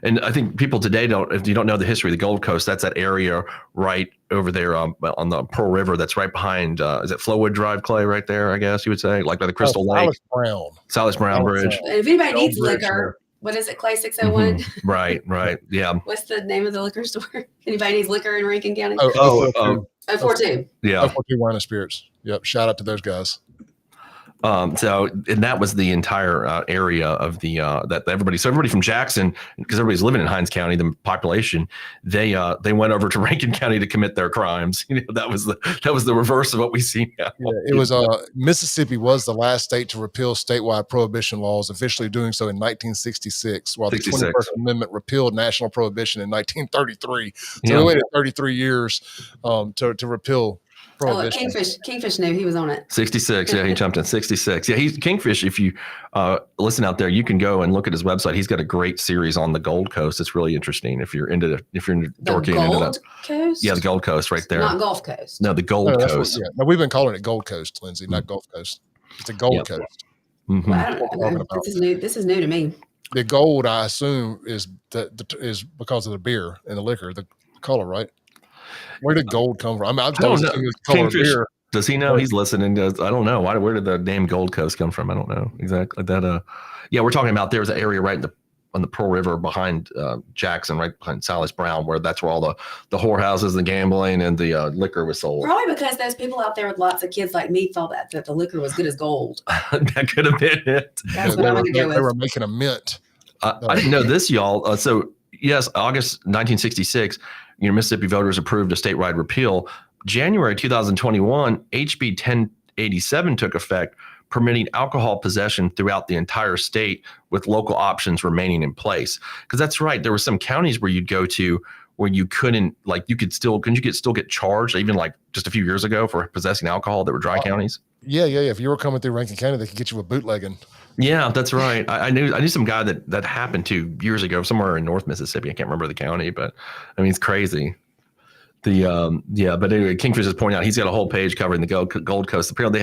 And I think people today if you don't know the history of the Gold Coast, that's that area right over there on the Pearl River. That's right behind, is it Flowwood Drive, Clay, right there, I guess you would say, like by the Crystal Lake. Silas Brown Bridge. And if anybody needs liquor, what is it, Clay 601? Mm-hmm. Right. Yeah. What's the name of the liquor store? Anybody needs liquor in Rankin County? 042. Yeah. 042 Wine and Spirits. Yep. Shout out to those guys. And that was the entire area of the that everybody from Jackson, because everybody's living in Hinds County, the population, they went over to Rankin County to commit their crimes. That was the reverse of what we see now. Yeah, it was Mississippi was the last state to repeal statewide prohibition laws, officially doing so in 1966, while the 21st Amendment repealed national prohibition in 1933. So we waited 33 years to repeal. Oh, Kingfish knew he was on it. 66. Yeah, he jumped in 66. Yeah, he's Kingfish. If you listen out there, you can go and look at his website. He's got a great series on the Gold Coast. It's really interesting if you're into dorking into that. Coast? Yeah, the Gold Coast right there. Not Gulf Coast. No, the Gold Coast. No, we've been calling it Gold Coast, Lindsey, not Gulf Coast. It's a Gold Coast. Mm-hmm. Well, I don't know. This is new to me. The gold, I assume, is because of the beer and the liquor, the color, right? Where did gold come from? I don't know. Kingfish, does he know? He's listening. I don't know. Where did the name Gold Coast come from? I don't know exactly. Yeah, we're talking about there's an area right on the Pearl River behind Jackson, right behind Silas Brown, that's where all the whorehouses, the gambling, and the liquor was sold. Probably because those people out there with lots of kids like me thought that the liquor was good as gold. That could have been it. That's what I'm going to go with. They were making a mint. I didn't know this, y'all. So yes, August 1966. Mississippi voters approved a statewide repeal. January 2021, HB 1087 took effect, permitting alcohol possession throughout the entire state with local options remaining in place. Because that's right. There were some counties where you'd go to where you couldn't, like, you could still get charged, even like just a few years ago, for possessing alcohol that were dry counties. Yeah. If you were coming through Rankin County, they could get you a bootlegging. Yeah, that's right. I knew some guy that happened to years ago somewhere in North Mississippi. I can't remember the county, but I mean, it's crazy. But anyway, Kingfish is pointing out he's got a whole page covering the Gold Coast. Apparently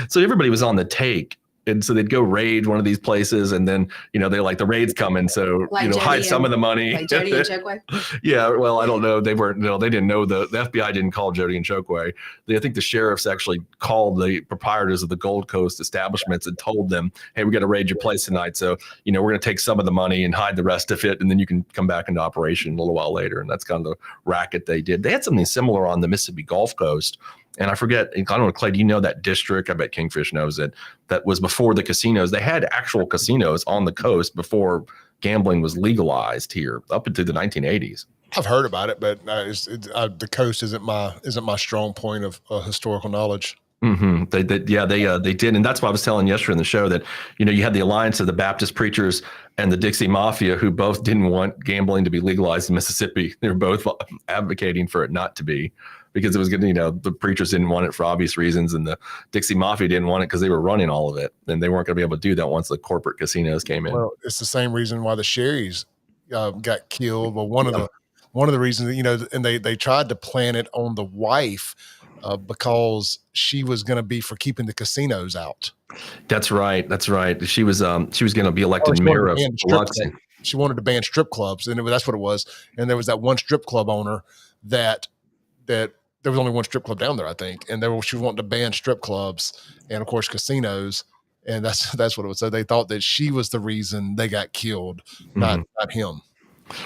so everybody was on the take. And so they'd go raid one of these places, and then they like the raid's coming, so like hide some of the money. Like Jody and Chokeway. Yeah, well, I don't know. They weren't. No, they didn't know the FBI didn't call Jody and Chokeway. I think the sheriffs actually called the proprietors of the Gold Coast establishments and told them, "Hey, we got to raid your place tonight. So we're going to take some of the money and hide the rest of it, and then you can come back into operation a little while later." And that's kind of the racket they did. They had something similar on the Mississippi Gulf Coast. And I forget, I don't know, Clay, do you know that district? I bet Kingfish knows it. That was before the casinos. They had actual casinos on the coast before gambling was legalized here, up into the 1980s. I've heard about it, but the coast isn't my strong point of historical knowledge. Mm-hmm. They did, and that's why I was telling yesterday in the show that you had the alliance of the Baptist preachers and the Dixie Mafia, who both didn't want gambling to be legalized in Mississippi. They were both advocating for it not to be, because it was good. The preachers didn't want it for obvious reasons, and the Dixie Mafia didn't want it because they were running all of it, and they weren't going to be able to do that once the corporate casinos came in. Well, it's the same reason why the Sherrys got killed. Well, one of the reasons, and they tried to plan it on the wife. Because she was going to be for keeping the casinos out. That's right. She was going to be elected mayor of Biloxi. She wanted to ban strip clubs, and that's what it was. And there was that one strip club owner that there was only one strip club down there, I think, and she wanted to ban strip clubs and, of course, casinos. And that's what it was. So they thought that she was the reason they got killed, not him.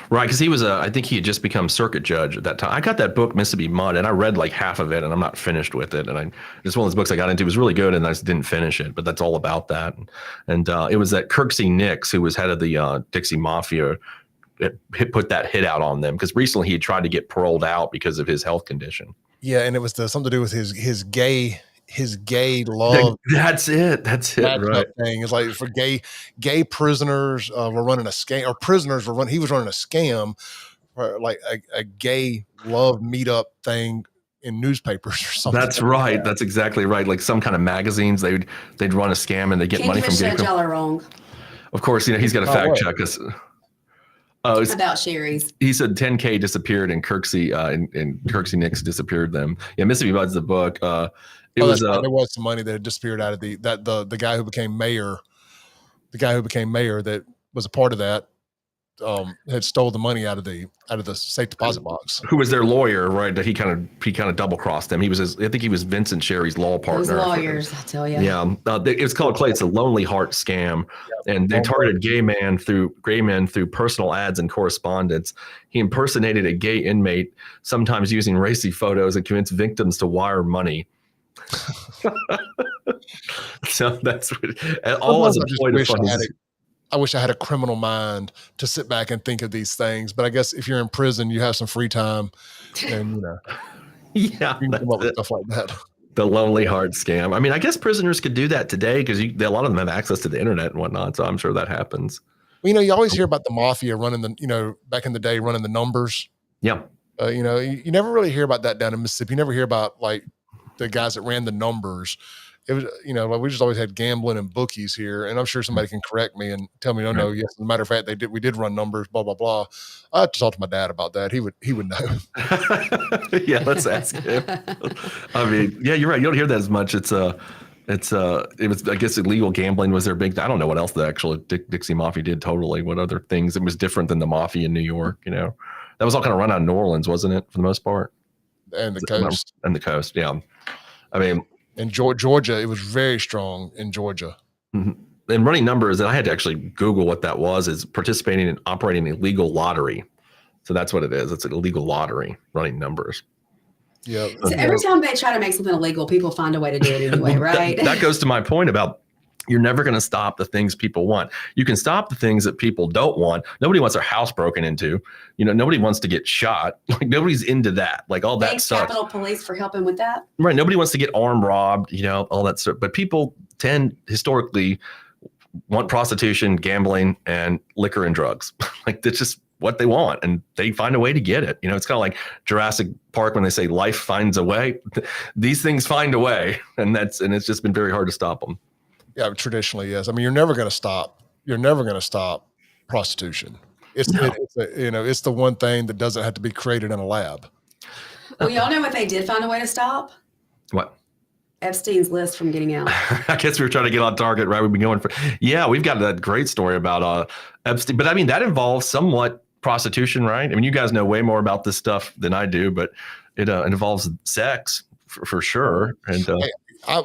Right, because he was I think he had just become circuit judge at that time. I got that book, Mississippi Mud, and I read like half of it, and I'm not finished with it. And it's one of those books I got into. It was really good, and I just didn't finish it. But that's all about that. And it was that Kirksey Nix, who was head of the Dixie Mafia, that put that hit out on them, because recently he had tried to get paroled out because of his health condition. Yeah, and it was something to do with his gay love. That's it. Right. Thing. It's like for gay prisoners were running a scam, or he was running a scam, like a gay love meetup thing in newspapers or something. That's right. That's exactly right. Like some kind of magazines, they'd run a scam and they get money from Kingfisher, gatekeepers. y'all are wrong Of course, he's got to Oh, fact what? check us. Oh, about Sherry's. he said 10K disappeared and Kirksey and Kirksey Nix disappeared them. Yeah, Mississippi Bud's the book. It was there was some money that had disappeared out of the guy who became mayor. The guy who became mayor that was a part of that had stole the money out of the safe deposit box. who was their lawyer, right? That he kind of double crossed them. He was I think he was Vincent Sherry's law partner. Those lawyers, I tell you. Yeah, it was called Clay. It's a Lonely Heart scam, and they targeted gay men through personal ads and correspondence. He impersonated a gay inmate, sometimes using racy photos, and convinced victims to wire money. So that's all as a point of fun. I wish I had a criminal mind to sit back and think of these things. But I guess if you're in prison, you have some free time, and Yeah, you can come up with stuff like that. the Lonely Heart scam. I mean, I guess prisoners could do that today because a lot of them have access to the internet and whatnot. So I'm sure that happens. Well, you always hear about the mafia running back in the day, running the numbers. Yeah. You never really hear about that down in Mississippi. You never hear about like the guys that ran the numbers. It was, we just always had gambling and bookies here, and I'm sure somebody can correct me and tell me, no, yes, as a matter of fact, we did run numbers, blah, blah, blah. I have to talk to my dad about that. He would know. Yeah, let's ask him. I mean, yeah, you're right. You don't hear that as much. It was, I guess, illegal gambling was their big. I don't know what else the actual Dixie Mafia did. Totally, what other things? It was different than the Mafia in New York. That was all kind of run out of New Orleans, wasn't it, for the most part? And the coast. And the coast, yeah. I mean, in Georgia, it was very strong in Georgia. Mm-hmm. And running numbers, and I had to actually Google what that was, is participating in operating a legal lottery. So that's what it is. It's an illegal lottery, running numbers. Yeah. So every time they try to make something illegal, people find a way to do it anyway, right? That goes to my point about you're never going to stop the things people want. You can stop the things that people don't want. Nobody wants their house broken into. Nobody wants to get shot. Like nobody's into that. Like all that Thanks, stuff. Capitol Police, for helping with that. Right. Nobody wants to get armed, robbed, all that stuff. But people tend historically want prostitution, gambling, and liquor and drugs. Like that's just what they want, and they find a way to get it. It's kind of like Jurassic Park when they say life finds a way. These things find a way, and it's just been very hard to stop them. Yeah, traditionally, yes. I mean, you're never going to stop prostitution. It's the one thing that doesn't have to be created in a lab. Well, y'all know what they did find a way to stop? What? Epstein's list from getting out. I guess we were trying to get on target, right? We've been going we've got that great story about Epstein, but I mean, that involves somewhat prostitution, right? I mean, you guys know way more about this stuff than I do, but it involves sex for sure. And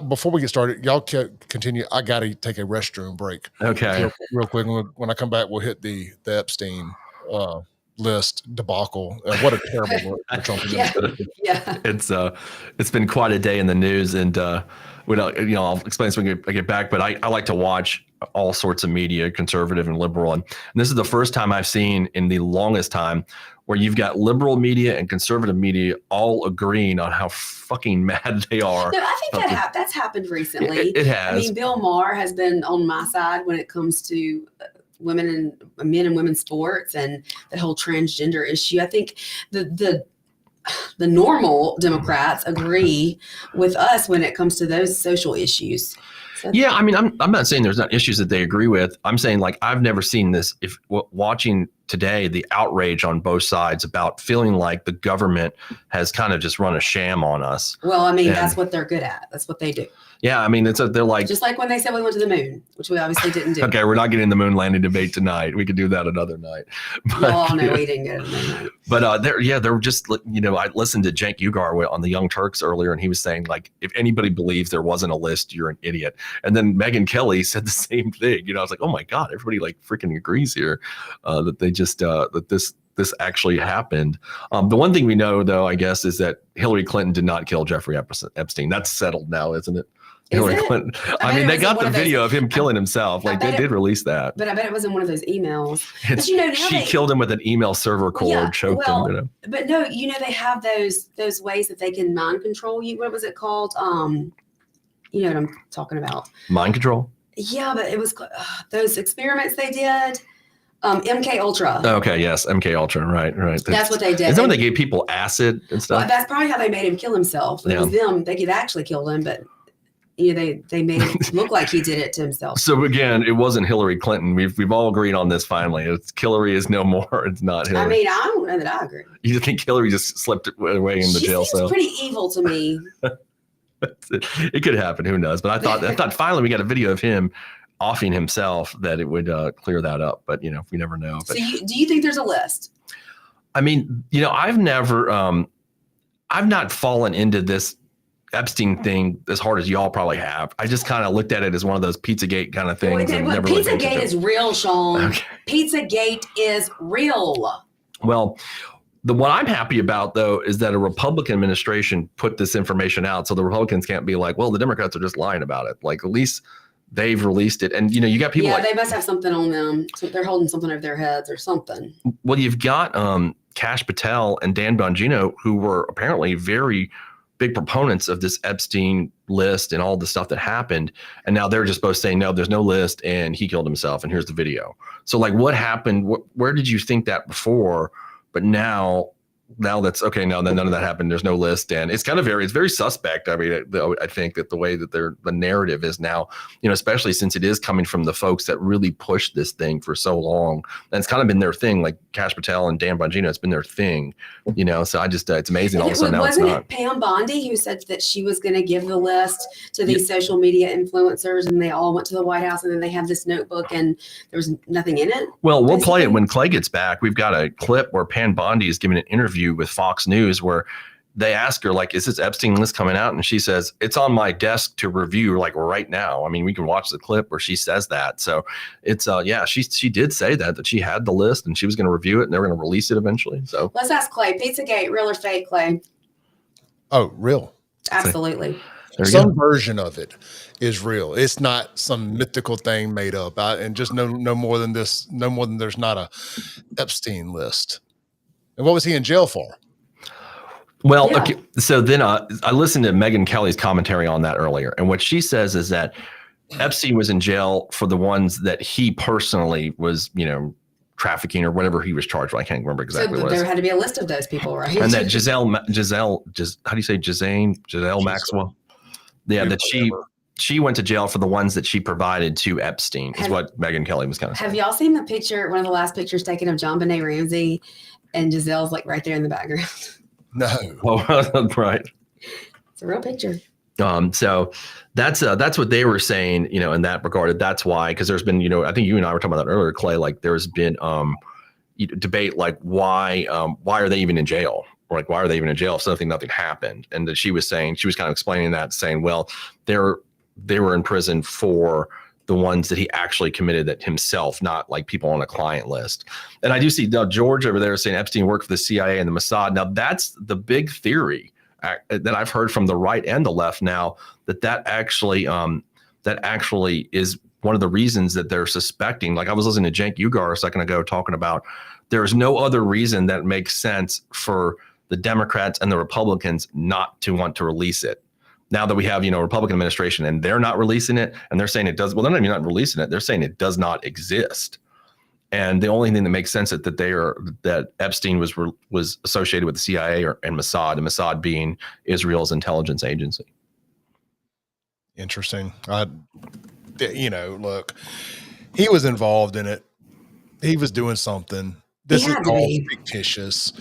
before we get started, y'all continue. I got to take a restroom break. Okay. Real quick. When I come back, we'll hit the Epstein list debacle. What a terrible word for Trump. Yeah. It's been quite a day in the news, and I'll explain this when I get back. But I like to watch all sorts of media, conservative and liberal, and this is the first time I've seen in the longest time where you've got liberal media and conservative media all agreeing on how fucking mad they are. No, I think that's happened recently. It has. I mean, Bill Maher has been on my side when it comes to men and women's sports and the whole transgender issue. I think the normal Democrats agree with us when it comes to those social issues. So yeah, I mean, I'm not saying there's not issues that they agree with. I'm saying, like, I've never seen this. If watching today, the outrage on both sides about feeling like the government has kind of just run a sham on us. Well, I mean, that's what they're good at. That's what they do. Yeah, I mean, they're like, just like when they said we went to the moon, which we obviously didn't do. Okay, we're not getting the moon landing debate tonight. We could do that another night. Well, no, we didn't get it tonight. But they're just, I listened to Cenk Uygur on the Young Turks earlier, and he was saying, like, if anybody believes there wasn't a list, you're an idiot. And then Megyn Kelly said the same thing. I was like, oh my God, everybody like freaking agrees here that they just that this actually happened. The one thing we know, though, I guess, is that Hillary Clinton did not kill Jeffrey Epstein. That's settled now, isn't it? Hillary Clinton. I mean, they got the video of him killing himself. Like, they did release that. But I bet it was in one of those emails. But now she killed him with an email server cord, choked him. But no, they have those ways that they can mind control you. What was it called? You know what I'm talking about? Mind control? Yeah, but it was those experiments they did MK Ultra. Okay, yes, MK Ultra, right. That's what they did. Is that when they gave people acid and stuff? Well, that's probably how they made him kill himself. It was them. They could actually kill him, but they made it look like he did it to himself. So again, it wasn't Hillary Clinton. We've all agreed on this finally. Hillary is no more. It's not Hillary. I mean, I don't know that I agree. You think Hillary just slipped away in the jail She seems cell? pretty evil to me. It could happen. Who knows? But I thought finally we got a video of him offing himself that it would clear that up. But we never know. But, So do you think there's a list? I mean, I've never, I've not fallen into this Epstein thing as hard as y'all probably have. I just kind of looked at it as one of those Pizzagate kind of things. Pizzagate is real, Shaun. Okay. Pizzagate is real. Well, what I'm happy about, though, is that a Republican administration put this information out. So the Republicans can't be like, well, the Democrats are just lying about it. Like, at least they've released it. And, you got people. Yeah, they must have something on them. So they're holding something over their heads or something. Well, you've got Kash Patel and Dan Bongino, who were apparently very big proponents of this Epstein list and all the stuff that happened. And now they're just both saying, no, there's no list and he killed himself. And here's the video. So like what happened? Where did you think that before? But now that's okay. Now then none of that happened. There's no list. And it's it's very suspect. I mean, I think that the way that the narrative is now, especially since it is coming from the folks that really pushed this thing for so long. And it's kind of been their thing, like Kash Patel and Dan Bongino, it's been their thing, so I just, it's amazing. All of a sudden now it's not. Wasn't it Pam Bondi who said that she was going to give the list to these social media influencers and they all went to the White House and then they have this notebook and there was nothing in it? Well, we'll play it when Clay gets back. We've got a clip where Pam Bondi is giving an interview with Fox News where they ask her, like, is this Epstein list coming out? And she says, it's on my desk to review, like right now. I mean, we can watch the clip where she says that. So it's, she did say that she had the list and she was going to review it and they were going to release it eventually. So let's ask Clay. Pizzagate, real or fake, Clay? Oh, real. Absolutely. Some version of it is real. It's not some mythical thing made up. And just no more than this, no more than there's not a Epstein list. And what was he in jail for? Well, okay. So then I listened to Megyn Kelly's commentary on that earlier. And what she says is that Epstein was in jail for the ones that he personally was, trafficking or whatever he was charged with. I can't remember exactly what it was. There had to be a list of those people, right? And that Giselle, how do you say Giselle Maxwell? Yeah, that she went to jail for the ones that she provided to Epstein is what Megyn Kelly was kind of saying. Have y'all seen the picture, one of the last pictures taken of John Benet Ramsey and Giselle's like right there in the background? No. Well, right. It's a real picture. So that's what they were saying, in that regard. That's why, because there's been, I think you and I were talking about that earlier, Clay, like there's been debate, like why are they even in jail? Or like, why are they even in jail if nothing happened? And that she was kind of explaining that, saying, well, they were in prison for the ones that he actually committed that himself, not like people on a client list. And I do see now George over there saying Epstein worked for the CIA and the Mossad. Now that's the big theory that I've heard from the right and the left now, that actually is one of the reasons that they're suspecting. Like I was listening to Cenk Uygur a second ago talking about there is no other reason that makes sense for the Democrats and the Republicans not to want to release it. Now that we have, Republican administration and they're not releasing it and they're saying it does, well, they're not even not releasing it. They're saying it does not exist. And the only thing that makes sense that Epstein was associated with the CIA and Mossad, and Mossad being Israel's intelligence agency. Interesting. Look, he was involved in it. He was doing something. This is all fictitious.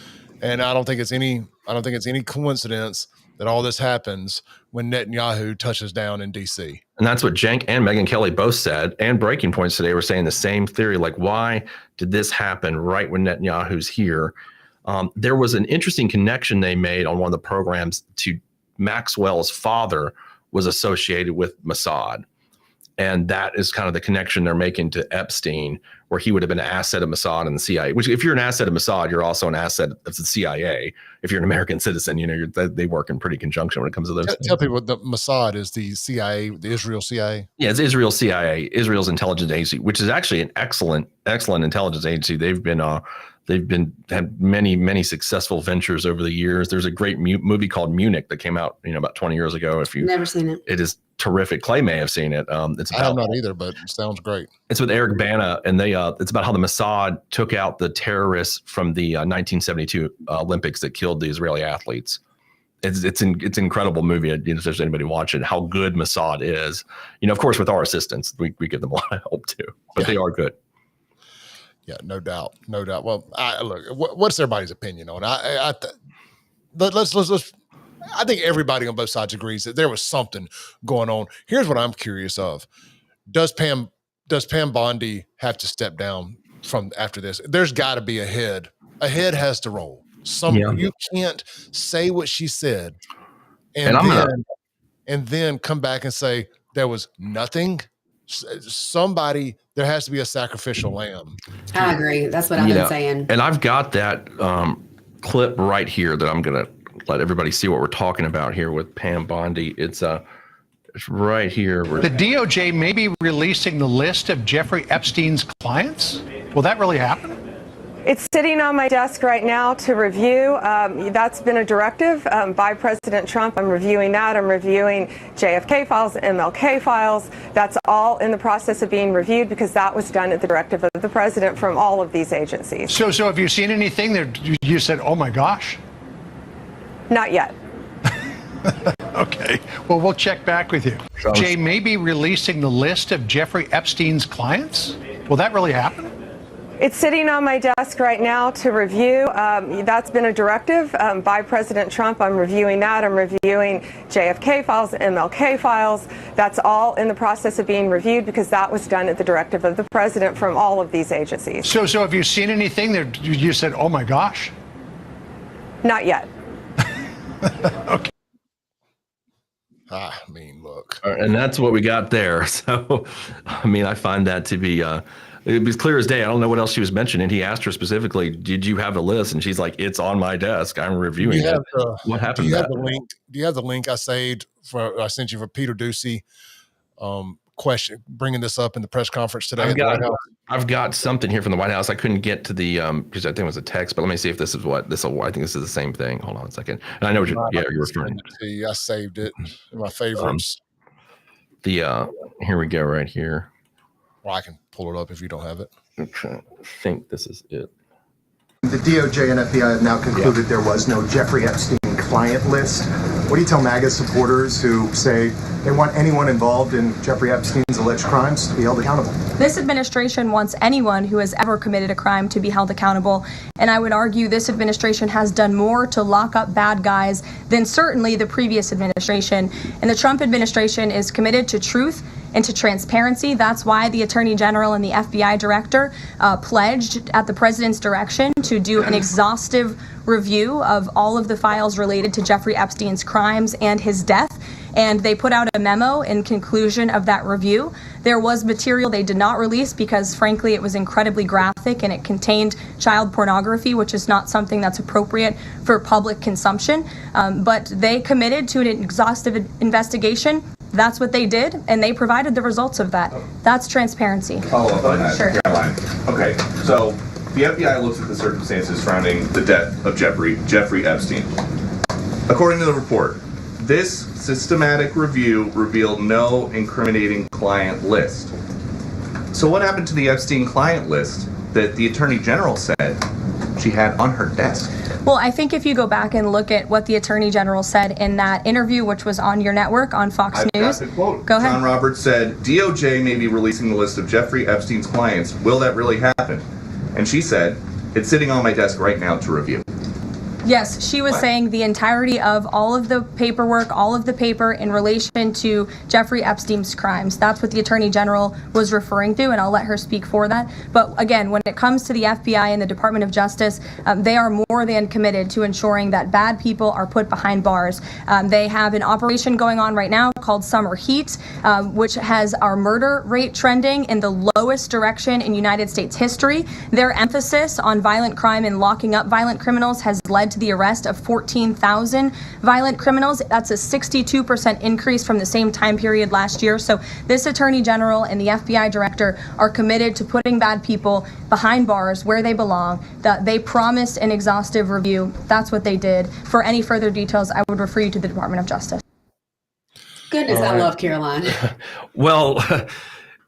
And I don't think it's any coincidence that all this happens when Netanyahu touches down in DC. And that's what Cenk and Megyn Kelly both said. And Breaking Points today were saying the same theory. Like, why did this happen right when Netanyahu's here? There was an interesting connection they made on one of the programs to Maxwell's father was associated with Mossad. And that is kind of the connection they're making to Epstein, where he would have been an asset of Mossad and the CIA, which if you're an asset of Mossad, you're also an asset of the CIA. If you're an American citizen, they work in pretty conjunction when it comes to those things. Tell people the Mossad is the CIA, the Israel CIA. Yeah, it's Israel CIA, Israel's intelligence agency, which is actually an excellent intelligence agency. They've been They've had many successful ventures over the years. There's a great movie called Munich that came out, about 20 years ago. If you've Never seen it. It is terrific. Clay may have seen it. It's I have not either, but it sounds great. It's with Eric Bana, and it's about how the Mossad took out the terrorists from the 1972 Olympics that killed the Israeli athletes. It's an incredible movie. If there's anybody watching, how good Mossad is. Of course, with our assistance, we give them a lot of help too, but they are good. Yeah, no doubt. Well, look, what's everybody's opinion on it? Let's. I think everybody on both sides agrees that there was something going on. Here's what I'm curious of: Does Pam Bondi have to step down from after this? There's got to be a head. A head has to roll. You can't say what she said, and then come back and say there was nothing. Somebody, there has to be a sacrificial lamb. I agree. That's what I've been saying. And I've got that clip right here that I'm going to let everybody see what we're talking about here with Pam Bondi. It's right here. The DOJ may be releasing the list of Jeffrey Epstein's clients. Will that really happen? It's sitting on my desk right now to review. That's been a directive by President Trump. I'm reviewing that. I'm reviewing JFK files, MLK files. That's all in the process of being reviewed because that was done at the directive of the president from all of these agencies. So have you seen anything that you said, oh my gosh? Not yet. Okay. Well, we'll check back with you. Jay may be releasing the list of Jeffrey Epstein's clients. Will that really happen? It's sitting on my desk right now to review. That's been a directive by President Trump. I'm reviewing that. I'm reviewing JFK files, MLK files. That's all in the process of being reviewed because that was done at the directive of the president from all of these agencies. So have you seen anything that you said, oh my gosh? Not yet. Okay. I mean, look. And that's what we got there. So, I find that to be... it was clear as day. I don't know what else she was mentioning. He asked her specifically, did you have the list? And she's like, it's on my desk. I'm reviewing it. What happened? Do you have the link? Do you have the link I sent you for Peter Ducey question, bringing this up in the press conference today? I've got something here from the White House. I couldn't get to the, because I think it was a text, but let me see if this is I think this is the same thing. Hold on a second. And I know what you're referring to. I saved it in my favorites. Here we go right here. Well, I can pull it up if you don't have it. Okay. I think this is it. The DOJ and FBI have now concluded there was no Jeffrey Epstein client list. What do you tell MAGA supporters who say they want anyone involved in Jeffrey Epstein's alleged crimes to be held accountable? This administration wants anyone who has ever committed a crime to be held accountable. And I would argue this administration has done more to lock up bad guys than certainly the previous administration. And the Trump administration is committed to truth and to transparency. That's why the Attorney General and the FBI Director pledged at the president's direction to do an exhaustive review of all of the files related to Jeffrey Epstein's crimes and his death. And they put out a memo in conclusion of that review. There was material they did not release because, frankly, it was incredibly graphic and it contained child pornography, which is not something that's appropriate for public consumption. But they committed to an exhaustive investigation. That's what they did, and they provided the results of that. That's transparency. Follow up on that, Sure. Caroline. Okay, so the FBI looks at the circumstances surrounding the death of Jeffrey Epstein. According to the report, this systematic review revealed no incriminating client list. So what happened to the Epstein client list that the Attorney General said she had on her desk? Well, I think if you go back and look at what the Attorney General said in that interview, which was on your network on Fox News. Got the quote. Go ahead. John Roberts said, DOJ may be releasing the list of Jeffrey Epstein's clients. Will that really happen? And she said, it's sitting on my desk right now to review. Yes, she was saying the entirety of all of the paperwork, all of the paper in relation to Jeffrey Epstein's crimes. That's what the Attorney General was referring to, and I'll let her speak for that. But again, when it comes to the FBI and the Department of Justice, they are more than committed to ensuring that bad people are put behind bars. They have an operation going on right now called Summer Heat, which has our murder rate trending in the lowest direction in United States history. Their emphasis on violent crime and locking up violent criminals has led to to the arrest of 14,000 violent criminals. That's a 62% increase from the same time period last year. So this Attorney General and the FBI Director are committed to putting bad people behind bars where they belong. They promised an exhaustive review. That's what they did. For any further details, I would refer you to the Department of Justice. Goodness, I love Caroline. Well,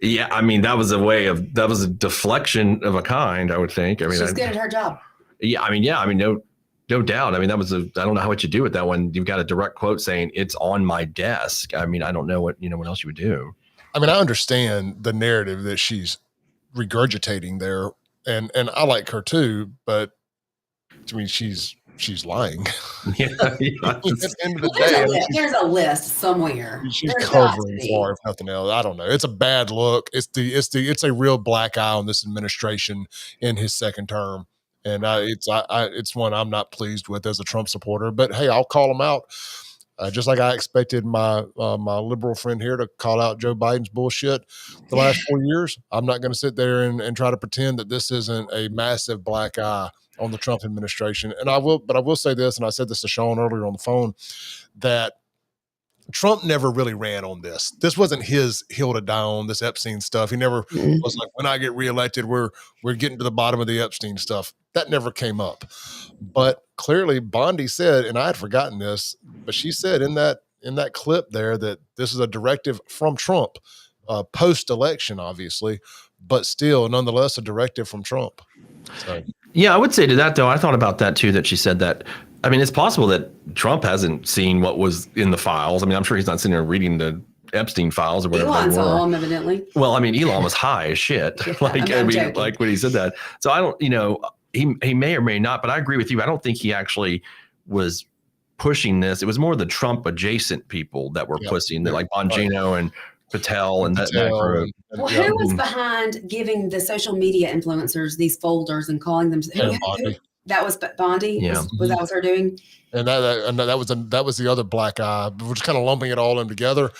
yeah, I mean, that was a deflection of a kind, I would think. I mean, She's good at her job. Yeah, I mean, no doubt. I mean, I don't know what you do with that one. You've got a direct quote saying it's on my desk. I mean, I don't know what else you would do. I mean, I understand the narrative that she's regurgitating there, and I like her too, but I mean, she's lying. Yeah, At the end of the day, there's a list somewhere. She's There's covering for, if nothing else. I don't know. It's a bad look. It's a real black eye on this administration in his second term, and it's one I'm not pleased with as a Trump supporter. But hey, I'll call him out. Just like I expected my liberal friend here to call out Joe Biden's bullshit the last 4 years. I'm not going to sit there and try to pretend that this isn't a massive black eye on the Trump administration. And I will say this, and I said this to Shaun earlier on the phone, that Trump never really ran on this. This wasn't his hill to die on, this Epstein stuff. He never was like, when I get reelected, we're getting to the bottom of the Epstein stuff. That never came up. But clearly Bondi said, and I had forgotten this, but she said in that clip there that this is a directive from Trump, post-election, obviously, but still, nonetheless, a directive from Trump. So. Yeah, I would say to that, though, I thought about that, too, that she said that. I mean, it's possible that Trump hasn't seen what was in the files. I mean, I'm sure he's not sitting there reading the Epstein files or whatever. Elon saw him, evidently. Well, I mean, Elon was high as shit. Yeah, like when he said that. So I don't, he may or may not, but I agree with you. I don't think he actually was pushing this. It was more the Trump adjacent people that were pushing that, like Bongino and Patel and that group. Well, who was behind giving the social media influencers these folders and calling them? That was Bondi. Yeah. Was that what they're doing? And that was the other black eye. We're just kind of lumping it all in together.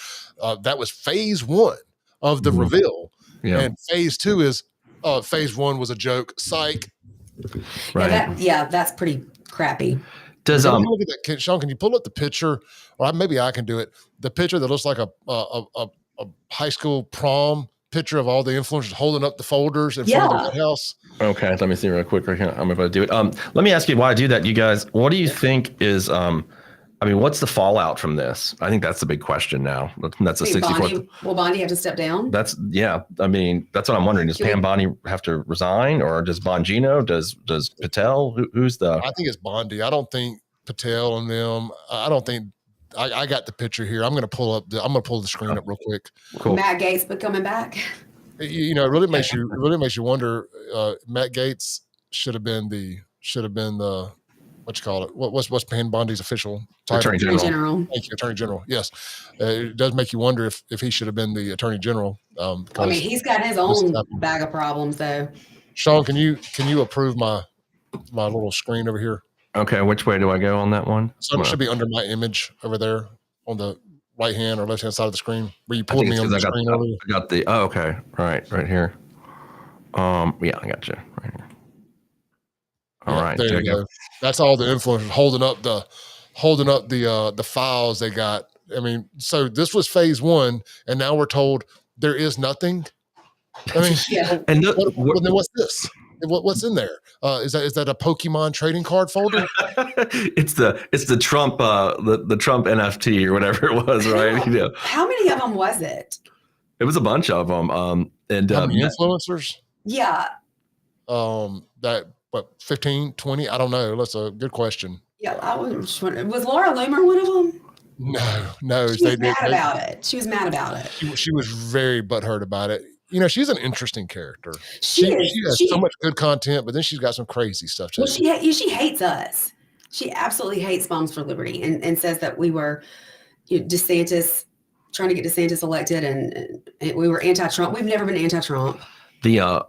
That was phase one of the reveal, and phase two is phase one was a joke. Psych. Right. That's pretty crappy. Does look at that, Shaun? Can you pull up the picture, or maybe I can do it? The picture that looks like a high school prom picture of all the influencers holding up the folders in front of the White House. Okay, let me see real quick. Right here, I'm about to do it. Let me ask you why I do that, you guys. What do you think is? I mean, what's the fallout from this? I think that's the big question now. That's a 64th. Will Bondi have to step down? I mean, that's what I'm wondering. Does Pam Bondi have to resign, or does Bongino? Does Patel? Who's the? I think it's Bondi. I don't think Patel and them. I don't think. I got the picture here. I'm going to pull the screen up real quick. Cool. Matt Gaetz coming back. It really makes you wonder. Matt Gaetz should have been the what you call it? What's Pam Bondi's official title? Attorney General. Thank you, Attorney General. Yes, it does make you wonder if he should have been the Attorney General. I mean, he's got his own bag of problems, though. Shaun, can you approve my little screen over here? Okay, which way do I go on that one? So it should be under my image over there on the right hand or left hand side of the screen where you pulled me on the screen earlier. I got the okay, right here. Yeah, I got you right here. All right, there you go. That's all the influencers holding up the files they got. I mean, so this was phase one, and now we're told there is nothing. I mean, and then what's this? What's in there? Is that a Pokemon trading card folder? it's the Trump the Trump NFT or whatever it was, right? How many of them was it? It was a bunch of them. And how many influencers? Yeah. That 15, 20? I don't know. That's a good question. Yeah, I was just wondering. Was Laura Loomer one of them? No. She was mad about it. She was mad about it. She was very butthurt about it. She's an interesting character. She has so much good content, but then she's got some crazy stuff too. Well, she hates us. She absolutely hates Moms for Liberty and says that we were DeSantis, trying to get DeSantis elected, and we were anti-Trump. We've never been anti-Trump. The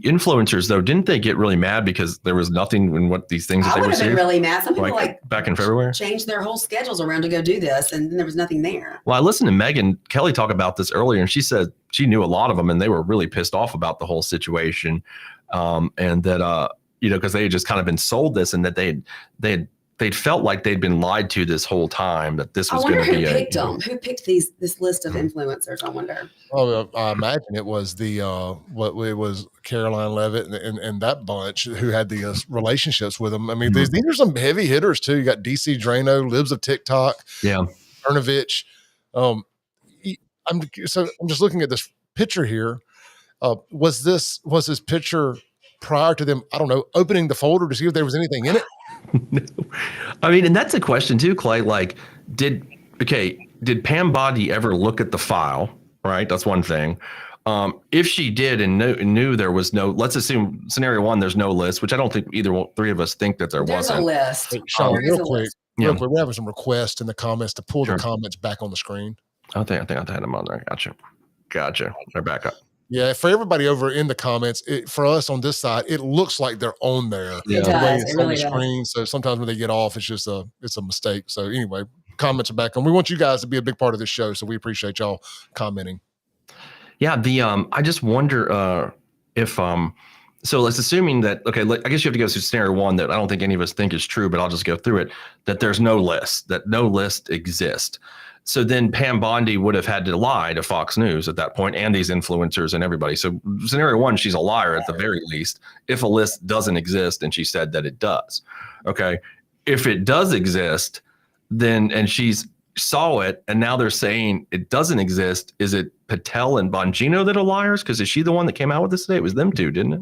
influencers, though, didn't they get really mad because there was nothing in what these things that they would have been really mad. Some people back in February changed their whole schedules around to go do this, and then there was nothing there. Well, I listened to Megyn Kelly talk about this earlier, and she said she knew a lot of them, and they were really pissed off about the whole situation, and that because they had just kind of been sold this, and that they'd felt like they'd been lied to this whole time, that this was going to be who picked this list of influencers, I wonder. Oh, I imagine it was it was Caroline Levitt and that bunch who had the relationships with them. I mean, these are some heavy hitters too. You got DC Drano, Libs of TikTok, Ernovich. I'm just looking at this picture here. Was this picture prior to them, I don't know, opening the folder to see if there was anything in it? No. I mean, and that's a question too, Clay. Like, did Pam Bondi ever look at the file? Right, that's one thing. If she did and knew there was no, let's assume scenario one, there's no list, which I don't think three of us think that There's wasn't. a list. Hey, Shaun, real quick, we're having some requests in the comments to pull the comments back on the screen. I think I had them on there. Gotcha. They're back up. Yeah, for everybody over in the comments, for us on this side, it looks like they're on there. Yeah. The way it's It on really the does. screen. So sometimes when they get off, it's a mistake. So anyway, comments are back on. We want you guys to be a big part of this show, so we appreciate y'all commenting. Yeah, I just wonder if so let's assuming that, okay, I guess you have to go through scenario one that I don't think any of us think is true, but I'll just go through it, that there's no list, that no list exists. So then Pam Bondi would have had to lie to Fox News at that point, and these influencers and everybody. So scenario one, she's a liar at the very least, if a list doesn't exist and she said that it does. Okay. If it does exist, then, and she's saw it, and now they're saying it doesn't exist, is it Patel and Bongino that are liars? Because is she the one that came out with this today? It was them two, didn't it?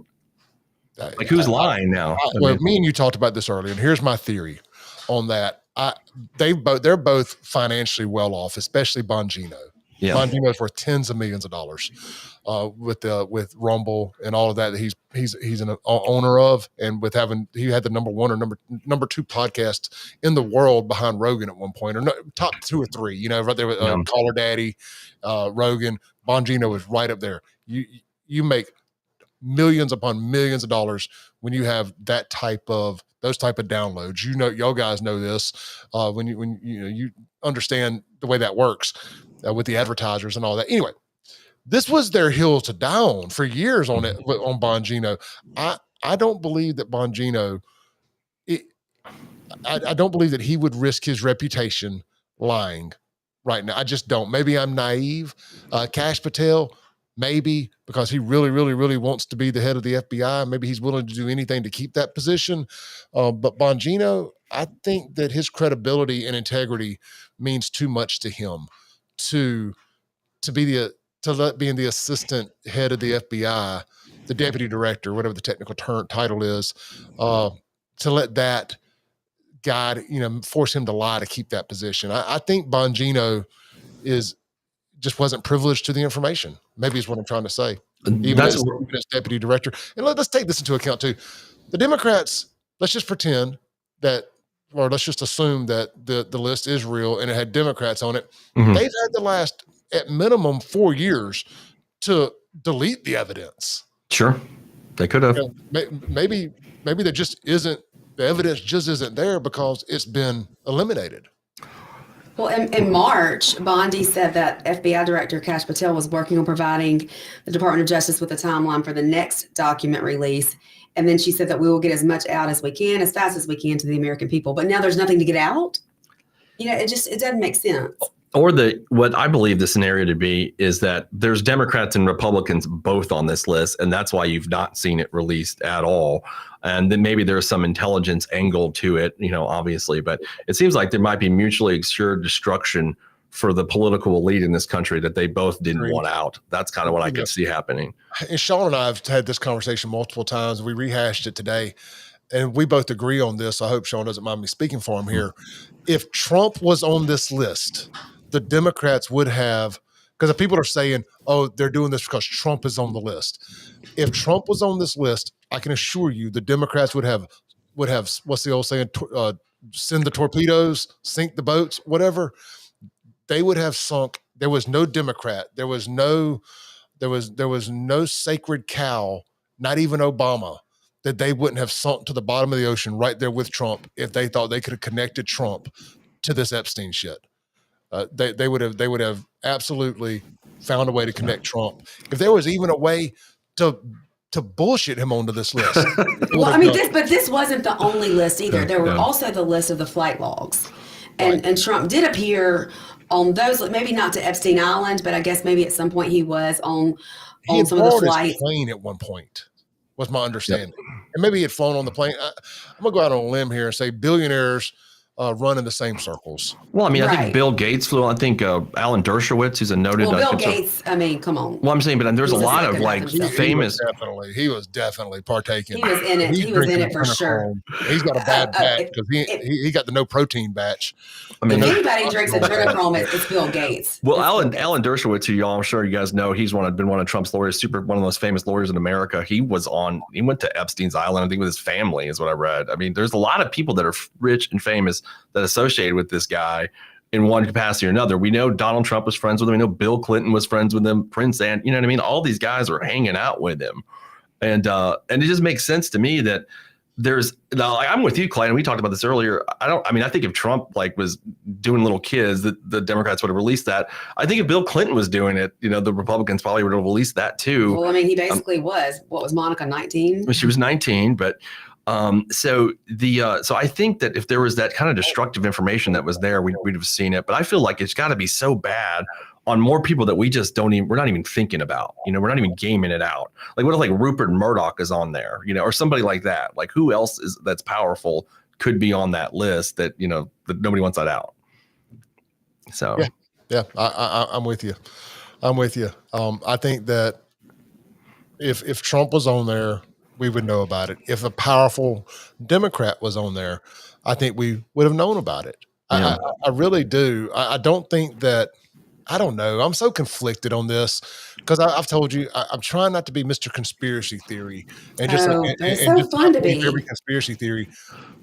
Like, who's lying now? Well, me and you talked about this earlier, and here's my theory on that. They're both financially well off, especially Bongino. Yeah. Bongino's worth tens of millions of dollars with Rumble and all of that he's an owner of, and he had the number one or number two podcast in the world behind Rogan at one point, or no, top two or three. Right there with Caller Daddy, Rogan. Bongino is right up there. You make millions upon millions of dollars when you have those type of downloads. Y'all guys know this. When you understand the way that works with the advertisers and all that. Anyway, this was their hill to die on for years on Bongino. I don't believe that Bongino. I don't believe that he would risk his reputation lying right now. I just don't. Maybe I'm naive. Kash Patel. Maybe because he really, really, really wants to be the head of the FBI. Maybe he's willing to do anything to keep that position. But Bongino, I think that his credibility and integrity means too much to him to let being the assistant head of the FBI, the deputy director, whatever the technical title is, to let that guy, force him to lie to keep that position. I think Bongino just wasn't privileged to the information. Maybe is what I'm trying to say. Even as deputy director. And let's take this into account too. The Democrats, let's just pretend that, or let's just assume that the list is real and it had Democrats on it. Mm-hmm. They've had the last, at minimum, 4 years to delete the evidence. Sure. They could have. Maybe there just isn't, the evidence just isn't there because it's been eliminated. Well, in March, Bondi said that FBI Director Kash Patel was working on providing the Department of Justice with a timeline for the next document release. And then she said that we will get as much out as we can, as fast as we can to the American people. But now there's nothing to get out. It doesn't make sense. Or what I believe the scenario to be is that there's Democrats and Republicans both on this list, and that's why you've not seen it released at all. And then maybe there's some intelligence angle to it, obviously, but it seems like there might be mutually assured destruction for the political elite in this country that they both didn't want out. That's kind of what I could see happening. And Shaun and I have had this conversation multiple times. We rehashed it today, and we both agree on this. I hope Shaun doesn't mind me speaking for him here. If Trump was on this list, the Democrats would have, because people are saying, oh, they're doing this because Trump is on the list. If Trump was on this list, I can assure you the Democrats would have what's the old saying, send the torpedoes, sink the boats, whatever. They would have sunk. There was no Democrat. There was no sacred cow, not even Obama, that they wouldn't have sunk to the bottom of the ocean right there with Trump if they thought they could have connected Trump to this Epstein shit. They would have absolutely found a way to connect Trump. If there was even a way to to bullshit him onto this list. Well, I mean, this wasn't the only list either. There were also the list of the flight logs, and Trump did appear on those. Maybe not to Epstein Island, but I guess maybe at some point he was on some of the flights. His plane at one point, was my understanding, and maybe he had flown on the plane. I'm gonna go out on a limb here and say billionaires run in the same circles. Well, I mean, I think Bill Gates flew. I think Alan Dershowitz, who's a noted. Well, Bill Gates. I mean, come on. Well, I'm saying, but there's a lot of like famous. He was definitely partaking. He was in it. He was in it for sure. He's got a bad batch because he got the no protein batch. I mean, if anybody drinks adrenochrome, it's Bill Gates. Well, Alan Dershowitz, who I'm sure you guys know, he's been one of Trump's lawyers, one of the most famous lawyers in America. He went to Epstein's Island, I think, with his family, is what I read. I mean, there's a lot of people that are rich and famous that associated with this guy in one capacity or another. We know Donald Trump was friends with him. We know Bill Clinton was friends with him. Prince and you know what I mean? All these guys are hanging out with him. And it just makes sense to me that I'm with you, Clay, and we talked about this earlier. I think if Trump was doing little kids, the Democrats would have released that. I think if Bill Clinton was doing it, the Republicans probably would have released that too. Well, I mean, he basically was. What was Monica, 19? She was 19, but so I think that if there was that kind of destructive information that was there, we'd have seen it. But I feel like it's got to be so bad on more people that we're not even thinking about. We're not even gaming it out. Like, what if Rupert Murdoch is on there, or somebody like that? Like, who else that's powerful could be on that list that that nobody wants that out? So yeah, I'm with you. I think that if Trump was on there, we would know about it. If a powerful Democrat was on there, I think we would have known about it. Yeah. I really do. I don't think that. I don't know. I'm so conflicted on this because I've told you I'm trying not to be Mr. Conspiracy Theory and just it's so fun to be every conspiracy theory,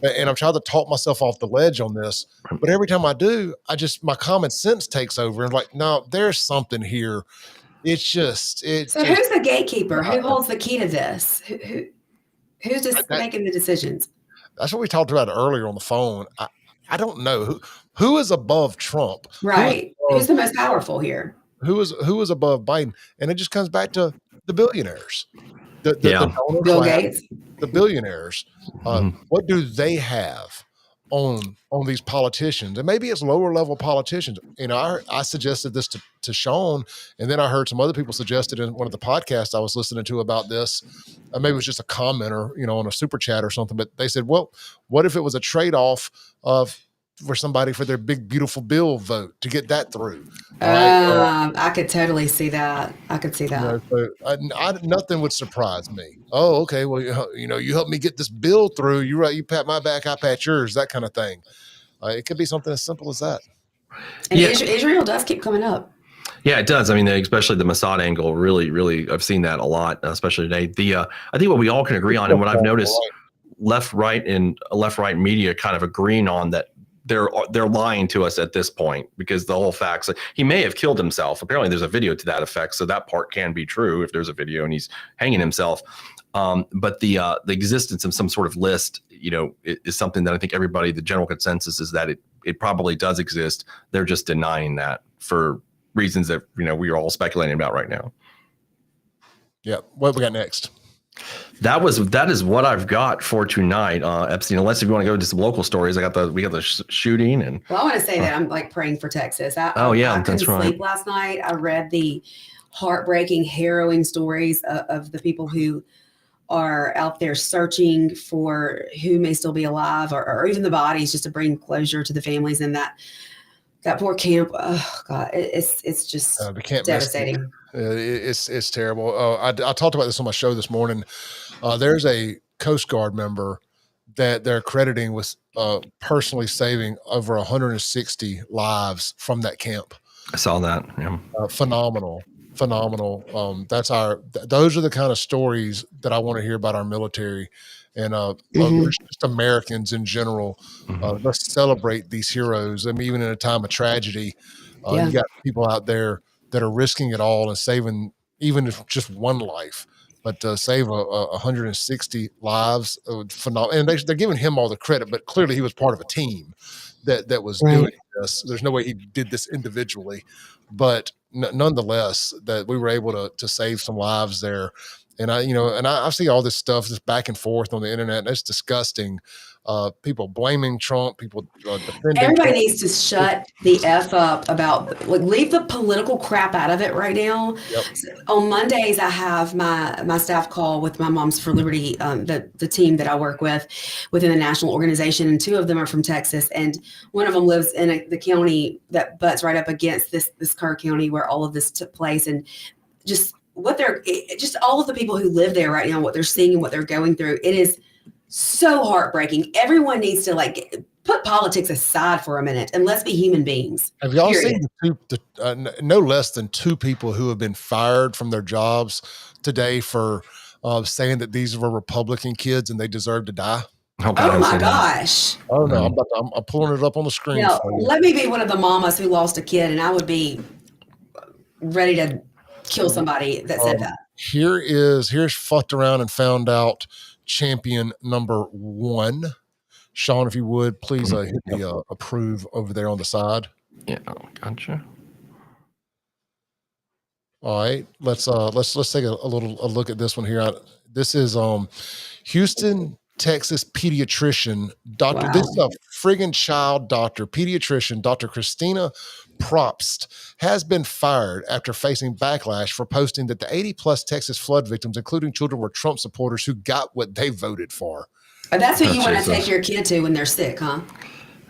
and I'm trying to talk myself off the ledge on this. But every time I do, my common sense takes over and no, there's something here. It's just So who's the gatekeeper? Who holds the key to this? Who's just making the decisions? That's what we talked about earlier on the phone. I don't know who is above Trump. Right. Who's the most powerful here? Who is above Biden? And it just comes back to the billionaires. The Bill Gates. The billionaires. What do they have on these politicians? And maybe it's lower level politicians. I suggested this to Shaun, and then I heard some other people suggest it in one of the podcasts I was listening to about this. Maybe it was just a commenter, on a super chat or something, but they said, well, what if it was a trade-off for somebody for their big, beautiful bill vote to get that through? I could totally see that. I could see that. Nothing would surprise me. Oh, okay. Well, you helped me get this bill through. You're right. You pat my back, I pat yours, that kind of thing. It could be something as simple as that. And Israel does keep coming up. Yeah, it does. I mean, especially the Mossad angle, really, really, I've seen that a lot, especially today. I think what we all can agree on, and what I've noticed, left, right media kind of agreeing on that they're lying to us at this point, because the whole facts, he may have killed himself. Apparently, there's a video to that effect, so that part can be true if there's a video and he's hanging himself. But the existence of some sort of list, is something that I think everybody, the general consensus is that it probably does exist. They're just denying that for reasons that we are all speculating about right now. Yeah. What we got next? That is what I've got for tonight, Epstein. Unless if you want to go into some local stories, we got the shooting and. Well, I want to say that I'm praying for Texas. I couldn't sleep last night. I read the heartbreaking, harrowing stories of the people who are out there searching for who may still be alive, or even the bodies, just to bring closure to the families in that poor camp. Oh God, it's just devastating. It's terrible. I talked about this on my show this morning. There's a Coast Guard member that they're crediting with personally saving over 160 lives from that camp. I saw that. Yeah. Phenomenal. Those are the kind of stories that I want to hear about our military and just Americans in general. Let's celebrate these heroes. I mean, even in a time of tragedy, you got people out there that are risking it all and saving, even if just one life, but save 160 lives. Phenomenal. And they're giving him all the credit, but clearly he was part of a team that was doing this. There's no way he did this individually, but nonetheless, that we were able to save some lives there. And I see all this stuff just back and forth on the internet. And it's disgusting. People blaming Trump, people defending Everybody Trump. needs to shut the F up about, like, leave the political crap out of it right now. Yep. So on Mondays, I have my staff call with my Moms for Liberty, the team that I work with within the national organization, and 2 of them are from Texas, and one of them lives in the county that butts right up against this Kerr County where all of this took place, and just just all of the people who live there right now, what they're seeing and what they're going through. It is so heartbreaking. Everyone needs to put politics aside for a minute and let's be human beings. Have y'all Period. seen no less than 2 people who have been fired from their jobs today for saying that these were Republican kids and they deserve to die? Oh my gosh. Oh no, I'm pulling it up on the screen. Now, for you. let me be one of the mamas who lost a kid, and I would be ready to kill somebody that said that. Here's fucked around and found out champion number 1. Shaun, if you would please hit the approve over there on the side. Yeah, gotcha. All right, let's take a look at this one here. This is Houston, Texas pediatrician doctor. Wow. This is a friggin' child doctor, pediatrician, Dr. Christina Propst, has been fired after facing backlash for posting that the 80+ Texas flood victims, including children, were Trump supporters who got what they voted for. That's who you want to Jesus. take your kid to when they're sick, huh?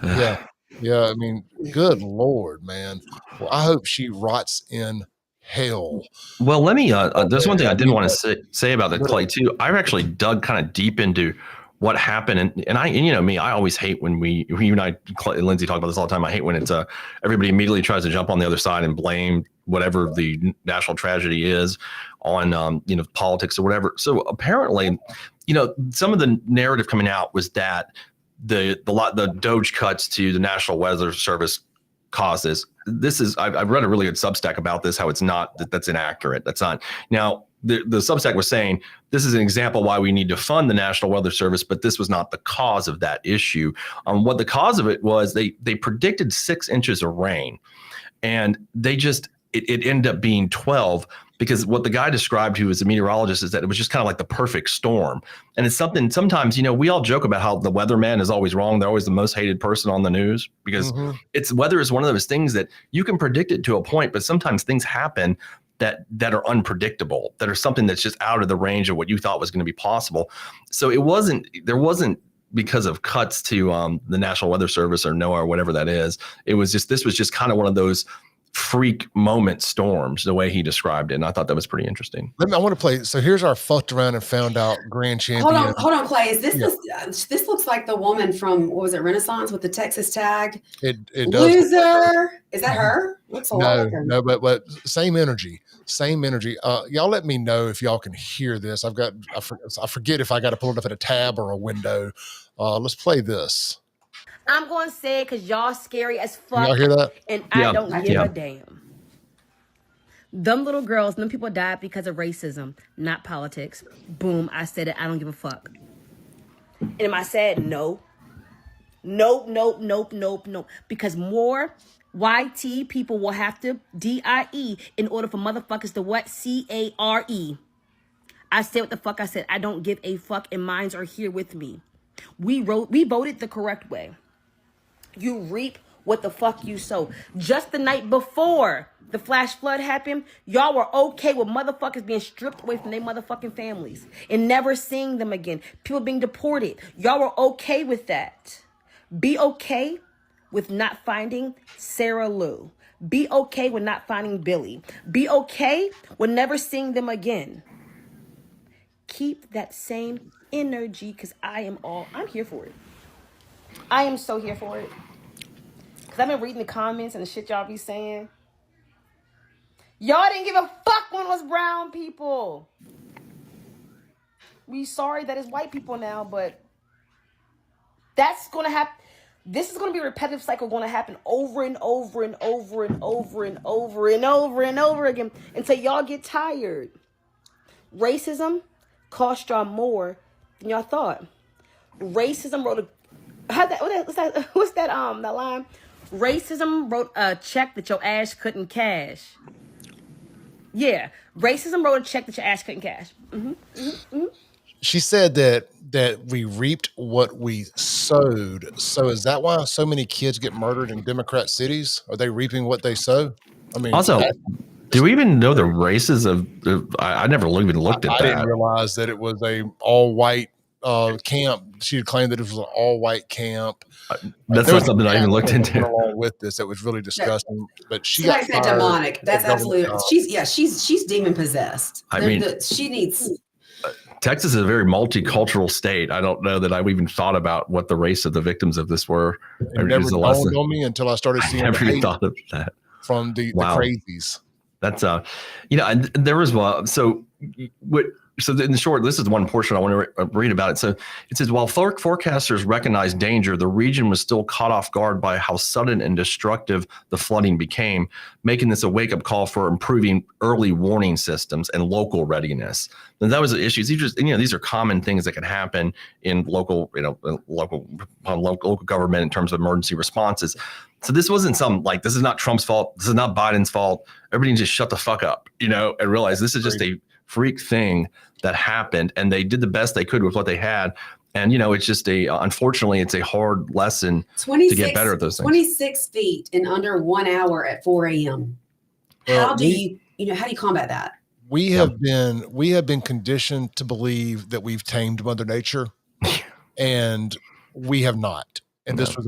Yeah. I mean, good Lord, man. Well, I hope she rots in hell. Well, let me. There's one thing I did want to say about the Clay too. I actually dug kind of deep into what happened, and you know me, I always hate when you and I, Lindsey, talk about this all the time. I hate when it's everybody immediately tries to jump on the other side and blame whatever the national tragedy is on politics or whatever. So apparently, some of the narrative coming out was that the Doge cuts to the National Weather Service causes. This is I've read a really good Substack about this, how it's not that's inaccurate. That's not. Now the Substack was saying this is an example why we need to fund the National Weather Service, but this was not the cause of that issue. What the cause of it was, they predicted 6 inches of rain, and they just it ended up being 12, because what the guy described, who was a meteorologist, is that it was just kind of like the perfect storm. And it's something, sometimes, we all joke about how the weatherman is always wrong. They're always the most hated person on the news, because weather is one of those things that you can predict it to a point, but sometimes things happen that are unpredictable, that are something that's just out of the range of what you thought was going to be possible. So there wasn't because of cuts to the National Weather Service or NOAA or whatever that is. This was just kind of one of those freak moment storms, the way he described it. And I thought that was pretty interesting. I want to play. So here's our fucked around and found out grand champion. Hold on, Clay. Is this this looks like the woman from, what was it, Renaissance with the Texas tag? It does. Loser. Is that her? Looks a lot like her. No, but same energy. Y'all let me know if y'all can hear this. I forget if I got to pull it up at a tab or a window. Let's play this. I'm going to say it because y'all scary as fuck. Y'all hear that? And I don't give a damn. Them little girls, them people died because of racism, not politics. Boom, I said it. I don't give a fuck. And am I sad? No. Nope. Because more YT people will have to DIE in order for motherfuckers to what? CARE. I said what the fuck I said. I don't give a fuck, and minds are here with me. We voted the correct way. You reap what the fuck you sow. Just the night before the flash flood happened, y'all were okay with motherfuckers being stripped away from their motherfucking families and never seeing them again. People being deported. Y'all were okay with that. Be okay with not finding Sarah Lou. Be okay with not finding Billy. Be okay with never seeing them again. Keep that same energy, because I'm here for it. I am so here for it. Because I've been reading the comments and the shit y'all be saying. Y'all didn't give a fuck when it was brown people. We sorry that it's white people now, but that's going to happen. This is going to be a repetitive cycle going to happen over and over and over and over and over and over and over again until y'all get tired. Racism cost y'all more than y'all thought. Racism wrote that line? Racism wrote a check that your ass couldn't cash. Yeah, racism wrote a check that your ass couldn't cash. She said that we reaped what we sowed. So is that why so many kids get murdered in Democrat cities? Are they reaping what they sow? I mean, Also, do we even know the races of? I never even looked at I that. didn't realize that it was a all white camp. She had claimed that it was an all white camp. That's not something I even looked into. Along with this, that was really disgusting. But she Somebody got said fired. demonic. That's absolutely. She's demon possessed. I mean, she needs. Texas is a very multicultural state. I don't know that I even thought about what the race of the victims of this were. It never dawned on me until I started seeing. I never even thought of that from the crazies. That's and there was so what. So in the short, this is one portion I want to read about it. So it says, while forecasters recognized danger, the region was still caught off guard by how sudden and destructive the flooding became, making this a wake-up call for improving early warning systems and local readiness. And that was the issue. These are common things that can happen in local government in terms of emergency responses. So this wasn't this is not Trump's fault. This is not Biden's fault. Everybody just shut the fuck up, and realize this is just a freak thing that happened, and they did the best they could with what they had. And it's just unfortunately it's a hard lesson to get better at those things. 26 feet in under 1 hour at 4 a.m. How do you combat that? We have been conditioned to believe that we've tamed Mother Nature, and we have not. And this was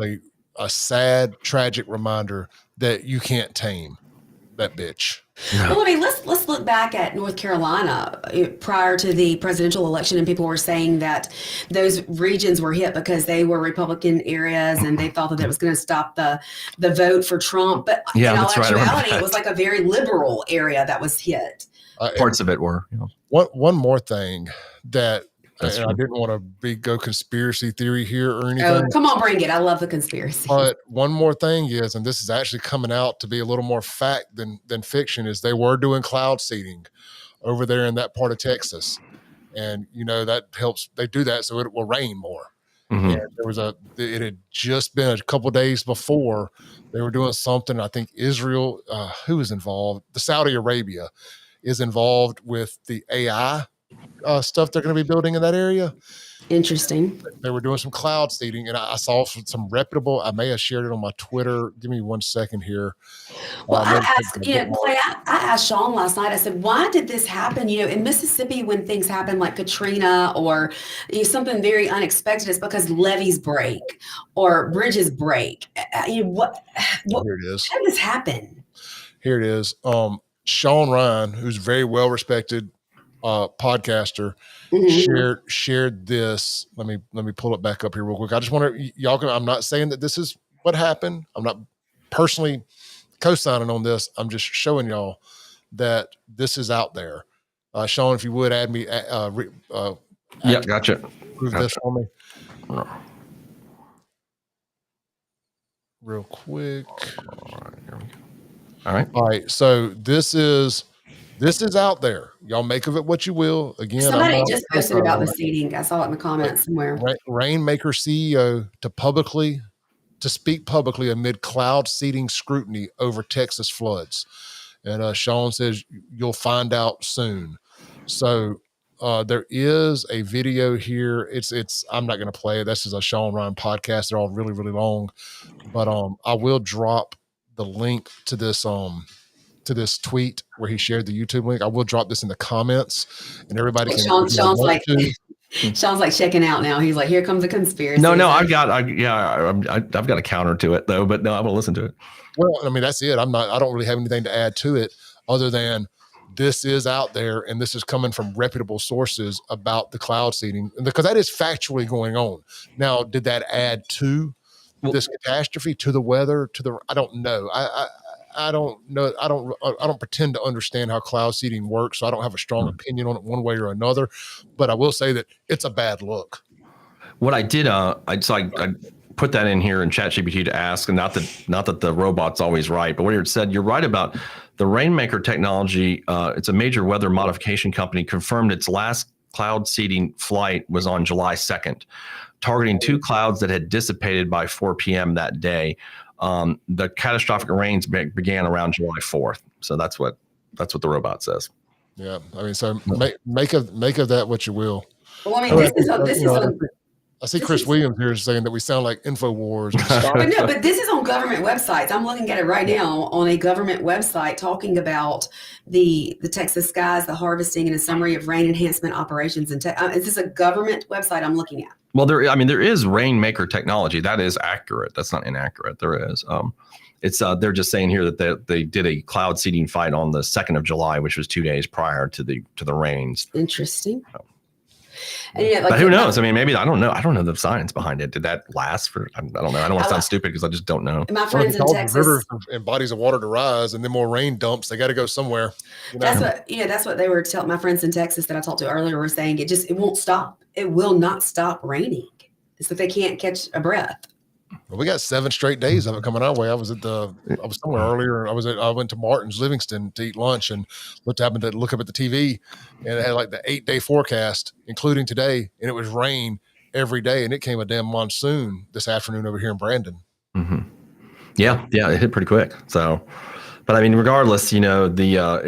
a sad, tragic reminder that you can't tame that bitch. Well, let's look back at North Carolina prior to the presidential election, and people were saying that those regions were hit because they were Republican areas, and they thought that it was going to stop the vote for Trump. But in all actuality, it was like a very liberal area that was hit. Parts of it were. One more thing that. I didn't want to go conspiracy theory here or anything. Oh, come on, bring it. I love the conspiracy. But one more thing is, and this is actually coming out to be a little more fact than fiction, is they were doing cloud seeding over there in that part of Texas. And, that helps. They do that so it will rain more. Mm-hmm. And it had just been a couple of days before they were doing something. I think Israel, who is involved? The Saudi Arabia is involved with the AI stuff they're going to be building in that area. Interesting. They were doing some cloud seeding, and I saw some reputable. I may have shared it on my Twitter. Give me 1 second here. Well, I asked Shaun last night. I said, "Why did this happen? In Mississippi, when things happen like Katrina or something very unexpected, it's because levees break or bridges break. What? Here it is. How did this happen? Here it is. Shaun Ryan, who's very well respected podcaster, shared this. Let me pull it back up here real quick. I just want to I'm not saying that this is what happened. I'm not personally co-signing on this. I'm just showing y'all that this is out there. Shaun, if you would add me. Gotcha. Prove this for me. Real quick. All right. All right. So this is out there. Y'all make of it what you will. Again, somebody just posted about the seeding. I saw it in the comments somewhere. Rainmaker CEO to speak publicly amid cloud seeding scrutiny over Texas floods. And Shaun says you'll find out soon. So there is a video here. It's I'm not going to play it. This is a Shaun Ryan podcast. They're all really, really long. But I will drop the link to this tweet where he shared the YouTube link. I will drop this in the comments, and everybody can. Shaun's like checking out now. He's like, "Here comes the conspiracy." No, I've got a counter to it though. But no, I'm gonna listen to it. Well, I mean, that's it. I don't really have anything to add to it other than this is out there, and this is coming from reputable sources about the cloud seeding, because that is factually going on. Now, did that add to this catastrophe, to the weather, I don't know. I don't know. I don't pretend to understand how cloud seeding works, so I don't have a strong opinion on it one way or another. But I will say that it's a bad look. What I did, I put that in here in ChatGPT to ask, and not that the robot's always right, but what it said, you're right about the Rainmaker technology. It's a major weather modification company, confirmed its last cloud seeding flight was on July 2nd, targeting 2 clouds that had dissipated by 4 p.m. that day. The catastrophic rains began around July 4th. So that's what That's what the robot says. Yeah, I mean, so make of that what you will. Well, I mean, I see Chris Williams here saying that we sound like InfoWars. But no, but this is on government websites. I'm looking at it right now on a government website talking about the Texas skies, the harvesting, and a summary of rain enhancement operations. And is this a government website I'm looking at? Well, there is rainmaker technology. That is accurate. That's not inaccurate. There is. They're just saying here that they did a cloud seeding fight on the 2nd of July, which was 2 days prior to the rains. Interesting. And yeah, but who knows? I mean, maybe I don't know. I don't know the science behind it. Did that last for? I don't know. I don't want to sound stupid because I just don't know. My friends in Texas, rivers and bodies of water to rise, and then more rain dumps. They got to go somewhere. That's what they were telling my friends in Texas that I talked to earlier. Were saying it won't stop. It will not stop raining. It's that they can't catch a breath. Well, we got 7 straight days of it coming our way. I was somewhere earlier. I went to Martin's Livingston to eat lunch and happened to look up at the TV, and it had like the 8-day forecast, including today, and it was rain every day, and it came a damn monsoon this afternoon over here in Brandon. Mm-hmm. Yeah, it hit pretty quick. So, but I mean, regardless, the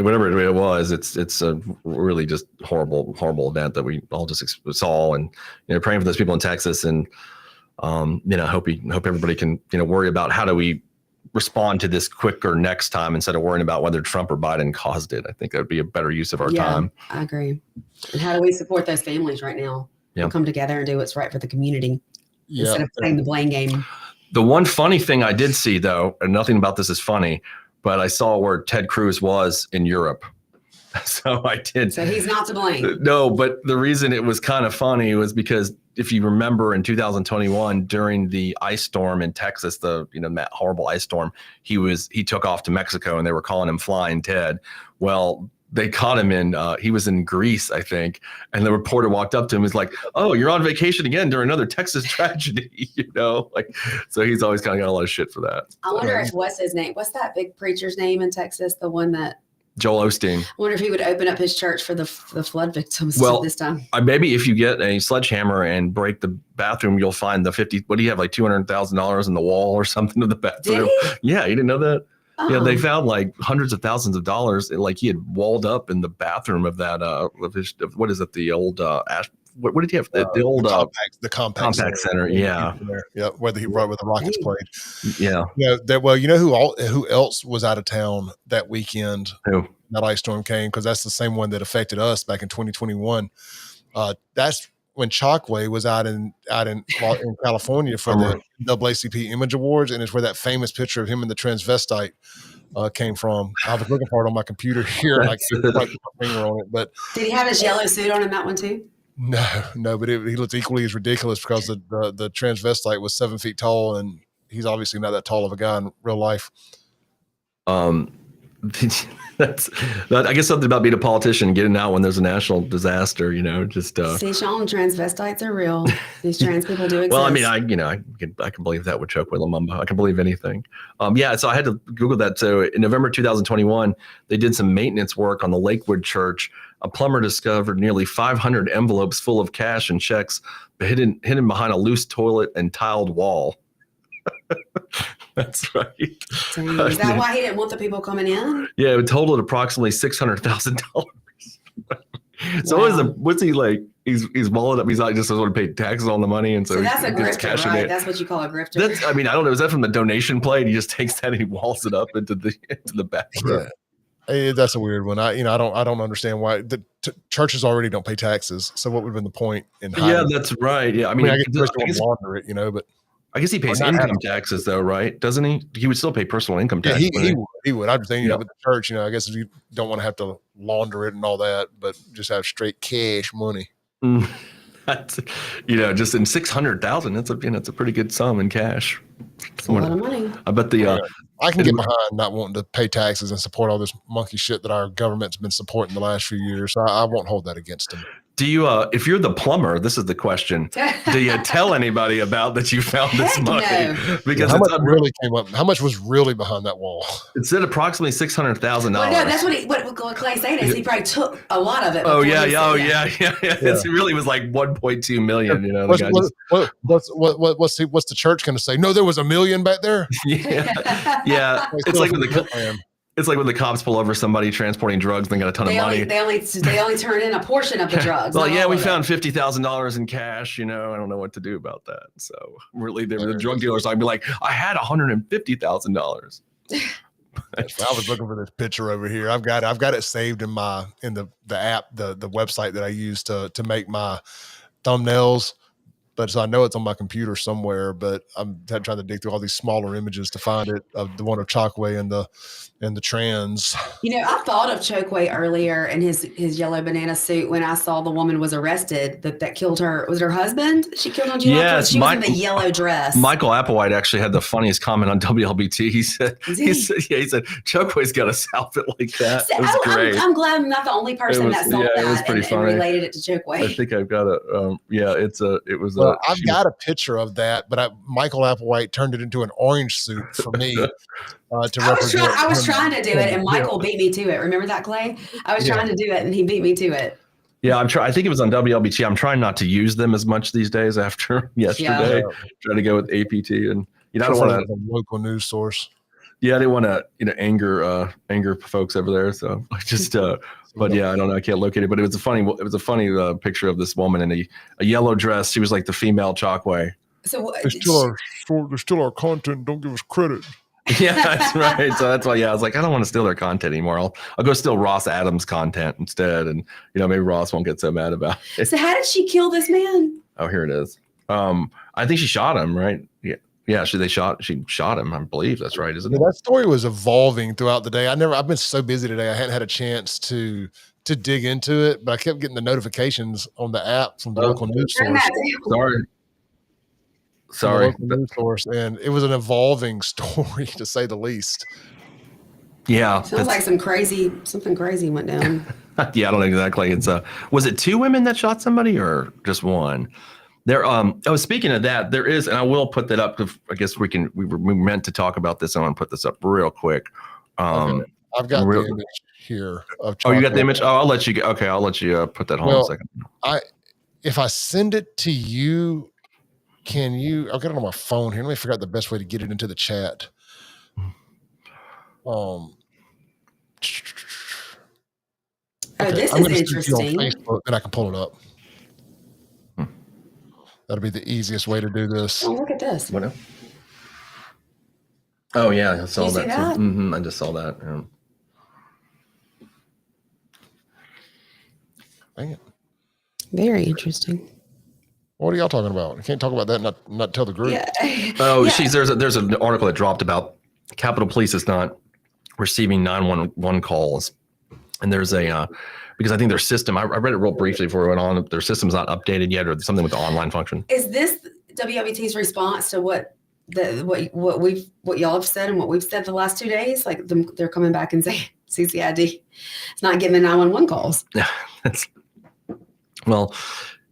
whatever it was, it's a really just horrible event that we all just saw, and praying for those people in Texas, and hope everybody can worry about how do we respond to this quicker next time instead of worrying about whether Trump or Biden caused it. I think that would be a better use of our time. I agree. And how do we support those families right now? Yeah. Come together and do what's right for the community instead of playing the blame game. The one funny thing I did see, though, and nothing about this is funny, but I saw where Ted Cruz was in Europe. So I did. So he's not to blame. No, but the reason it was kind of funny was because if you remember in 2021 during the ice storm in Texas, that horrible ice storm, he took off to Mexico and they were calling him Flying Ted. Well, they caught him he was in Greece, I think. And the reporter walked up to him and was like, "Oh, you're on vacation again during another Texas tragedy," so he's always kind of got a lot of shit for that. I wonder what's his name? What's that big preacher's name in Texas? The one that Joel Osteen. I wonder if he would open up his church for the flood victims this time. Maybe if you get a sledgehammer and break the bathroom, you'll find the what do you have, like $200,000 in the wall or something of the bathroom? Did he? Yeah, you didn't know that? Oh. Yeah, they found like hundreds of thousands of dollars. Like he had walled up in the bathroom of that, what is it? The old, what did he have? The old the compact center. Yeah. Yeah. Where the Rockets played. Yeah. Who else was out of town that weekend? Who? That ice storm came, because that's the same one that affected us back in 2021. That's when Chockway was out in California for the NAACP Image Awards, and it's where that famous picture of him and the transvestite came from. I was looking for it on my computer here, and I can't quite put my finger on it. But did he have his yellow suit on in that one too? No, but he looked equally as ridiculous because the transvestite was 7 feet tall, and he's obviously not that tall of a guy in real life. I guess something about being a politician and getting out when there's a national disaster, See, Shaun, transvestites are real. These trans people do exist. Well, I mean, I can believe that with Choke Lumumba. I can believe anything. So I had to Google that. So in November 2021, they did some maintenance work on the Lakewood Church. A plumber discovered nearly 500 envelopes full of cash and checks hidden behind a loose toilet and tiled wall. That's right. Dang. Is that why he didn't want the people coming in? Yeah, it totaled approximately $600,000. So wow. What's he like? He's wallet up. He's not just doesn't want to pay taxes on the money, and so that's a grifter, cash right? in. That's what you call a grifter. I don't know. Is that from the donation plate? He just takes that and he walls it up into the bathroom. Yeah. That's a weird one. I don't understand why the churches already don't pay taxes. So what would have been the point in hiding? Yeah, that's right. Yeah, I guess launder it, but I guess he pays income taxes though, right? Doesn't he? He would still pay personal income tax. Yeah, he would. I'm just saying, with the church, I guess if you don't want to have to launder it and all that, but just have straight cash money. That's, just in 600,000. That's a pretty good sum in cash. It's a lot of money. I bet I can get behind not wanting to pay taxes and support all this monkey shit that our government's been supporting the last few years. So I won't hold that against them. Do you, if you're the plumber, this is the question. Do you tell anybody about that you found this money? No. Because how much really came up? How much was really behind that wall? It said approximately $600,000. Well, no, that's what Clay's saying is he probably took a lot of it. Oh yeah. It really was like 1.2 million. What's the church going to say? No, there was $1 million back there. Yeah. It's like It's like when the cops pull over somebody transporting drugs and they got a ton of money. They only turn in a portion of the drugs. Well, not yeah, all we of it. found $50,000 in cash. I don't know what to do about that. So really, the drug dealers, I'd be like, I had $150,000. I was looking for this picture over here. I've got it saved in the app, the website that I use to make my thumbnails. But so I know it's on my computer somewhere, but I'm trying to dig through all these smaller images to find it, of the one of Chokwe and the trans. I thought of Chokwe earlier in his yellow banana suit when I saw the woman was arrested that killed her. Was it her husband? She killed on July 4th. She was in the yellow dress. Michael Applewhite actually had the funniest comment on WLBT. He said, Chokwe's got a outfit like that. It was great. I'm glad I'm not the only person that saw that it was pretty funny. and related it to Chokwe. I think I've got I've got a picture of that, but Michael Applewhite turned it into an orange suit for me to represent. I was trying to do it, and Michael beat me to it. Remember that, Clay? I was trying to do it, and he beat me to it. Yeah, I think it was on WLBT. I'm trying not to use them as much these days after yesterday. Try to go with APT, and I don't want to local news source. Yeah, I didn't want to anger folks over there. So I just but yeah, I don't know. I can't locate it. But it was a funny picture of this woman in a yellow dress. She was like the female Chokwe. So they're still our content. Don't give us credit. Yeah, that's right. So that's why, I was like, I don't want to steal their content anymore. I'll go steal Ross Adams' content instead, and maybe Ross won't get so mad about it. So how did she kill this man? Oh, here it is. I think she shot him, right? Yeah. She shot him. I believe that's right, isn't it? That story was evolving throughout the day. I've been so busy today. I hadn't had a chance to dig into it, but I kept getting the notifications on the app from the local news source. Sorry. News source, and it was an evolving story to say the least. Yeah. Sounds like something crazy went down. Yeah, I don't know exactly. It's was it 2 women that shot somebody or just one? There, speaking of that, there is, and I will put that up. I guess we were meant to talk about this. I want to put this up real quick. Okay. I've got the image here of. Oh, you got the image? Oh, I'll let you. Okay, I'll let you put that on a second. If I send it to you, can you? I've got it on my phone here. Let me figure out the best way to get it into the chat. This is interesting. On Facebook, and I can pull it up. That'll be the easiest way to do this. Oh, look at this. What? Oh yeah, I saw that. Mm-hmm. I just saw that. Yeah. Dang it. Very interesting. What are y'all talking about? You can't talk about that and not tell the group. Yeah. There's an article that dropped about Capitol Police is not receiving 911 calls, and there's because I think their system, I read it real briefly before we went on, their system's not updated yet, or something with the online function. Is this WWT's response to what y'all have said and what we've said the last 2 days? Like they're coming back and saying CCID, it's not giving 911 calls. Yeah, well,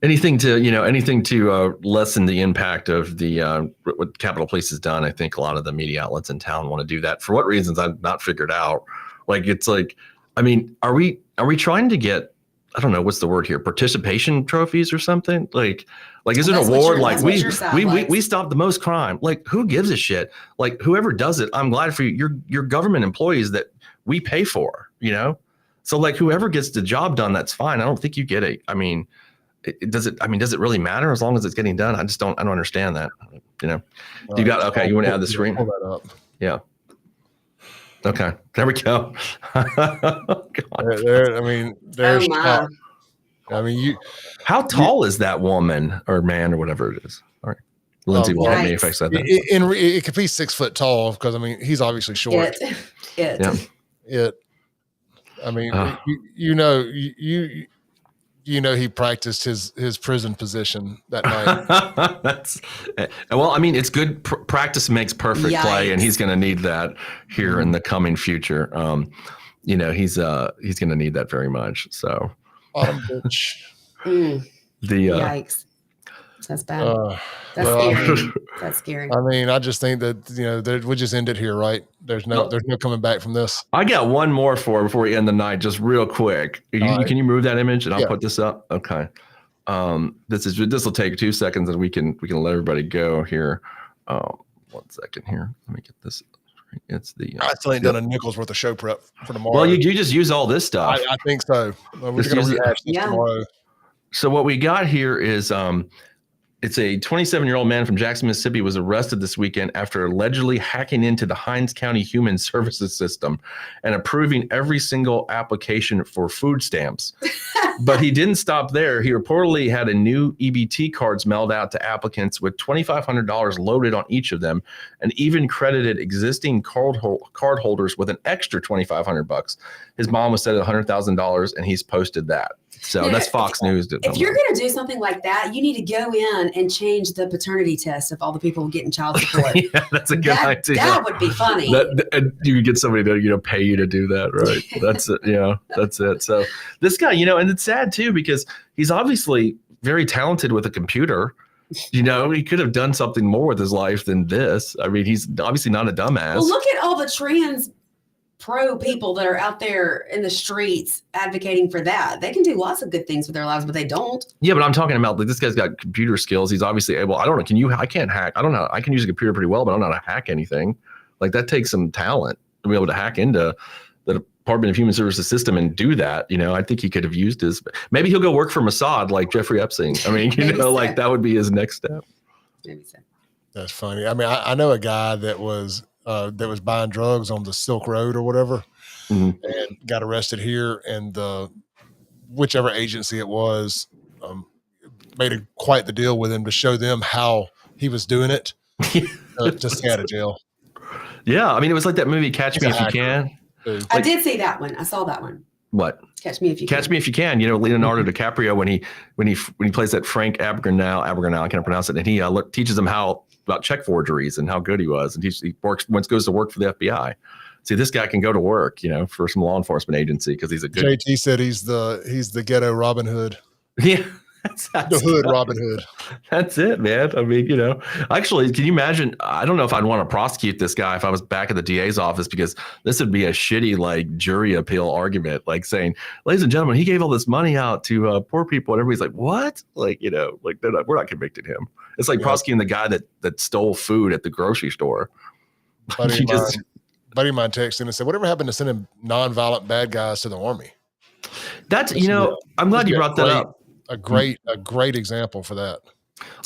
anything to lessen the impact of the what Capitol Police has done. I think a lot of the media outlets in town want to do that for what reasons I've not figured out. Like it's like, I mean, are we trying to get, I don't know what's the word here, participation trophies or something? Like is it an award? Like we stopped the most crime. Like who gives a shit? Like whoever does it, I'm glad for you. You're government employees that we pay for, So like whoever gets the job done, that's fine. I don't think you get it. I mean, does it really matter as long as it's getting done? I don't understand that. You want to add the screen? Pull that up. Yeah. Okay, there we go. There's. How tall is that woman or man or whatever it is? All right, Lindsey will help me if I said that. It could be 6 foot tall because he's obviously short. He practiced his prison position that night. It's good. Practice makes perfect play, and he's going to need that here in the coming future. He's going to need that very much. So, bottom bitch. Yikes. That's bad. Scary. That's scary. I just think that we just end it here, right? There's no coming back from this. I got one more before we end the night, just real quick. Can you move that image and I'll put this up? Okay. This will take 2 seconds and we can let everybody go here. 1 second here. Let me get this It's the. I still ain't done a nickel's worth of show prep for tomorrow. Well, you just use all this stuff. I think so. We're Just going to use it. rehash this tomorrow. So what we got here is it's a 27-year-old man from Jackson, Mississippi was arrested this weekend after allegedly hacking into the Hinds County Human Services system and approving every single application for food stamps. But he didn't stop there. He reportedly had a new EBT cards mailed out to applicants with $2,500 loaded on each of them, and even credited existing card holders with an extra $2,500. His mom was set at $100,000, and he's posted that. So that's Fox News. If you're going to do something like that, you need to go in and change the paternity test of all the people getting child support. Yeah, that's a good idea. That would be funny. And you could get somebody to pay you to do that, right? That's it. Yeah, that's it. So this guy, and it's sad too, because he's obviously very talented with a computer. He could have done something more with his life than this. I mean, he's obviously not a dumbass. Well, look at all the trans pro people that are out there in the streets advocating for that. They can do lots of good things with their lives, but they don't. Yeah, but I'm talking about this guy's got computer skills. He's obviously able. I don't know. I can't hack. I don't know. I can use a computer pretty well, but I don't know how to hack anything. Like that takes some talent to be able to hack into the Department of Human Services system and do that. I think he could have used maybe he'll go work for Mossad like Jeffrey Epstein. I mean, like that would be his next step. Maybe so. That's funny. I mean, I know a guy that was buying drugs on the Silk Road or whatever, and got arrested here, and whichever agency it was made quite the deal with him to show them how he was doing it to stay out of jail. Yeah, I mean, it was like that movie Catch Me If You Can. I did see that one. I saw that one. What? Catch Me If You Can. Catch Me If You Can. Leonardo DiCaprio when he plays that Frank Abagnale, I can't pronounce it, and he teaches them about check forgeries and how good he was, and he goes to work for the FBI. See, this guy can go to work, for some law enforcement agency because he's a good. JT said he's the ghetto Robin Hood. Yeah. The hood Robin Hood. That's it, man. I mean, actually, can you imagine? I don't know if I'd want to prosecute this guy if I was back at the DA's office, because this would be a shitty jury appeal argument, like saying, ladies and gentlemen, he gave all this money out to poor people, and everybody's like, what? We're not convicting him. It's like prosecuting the guy that stole food at the grocery store. Buddy of mine texted and said, whatever happened to sending nonviolent bad guys to the army? That's I'm glad you brought that up. A great example for that.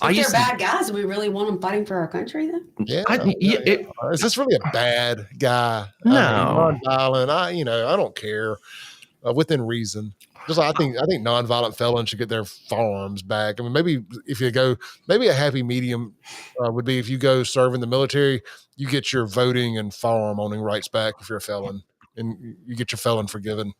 If they're bad guys, do we really want them fighting for our country then? Yeah. Is this really a bad guy? No. Nonviolent. I don't care. Within reason. I think nonviolent felons should get their firearms back. I mean, maybe a happy medium would be if you go serve in the military, you get your voting and firearm owning rights back if you're a felon, and you get your felon forgiven.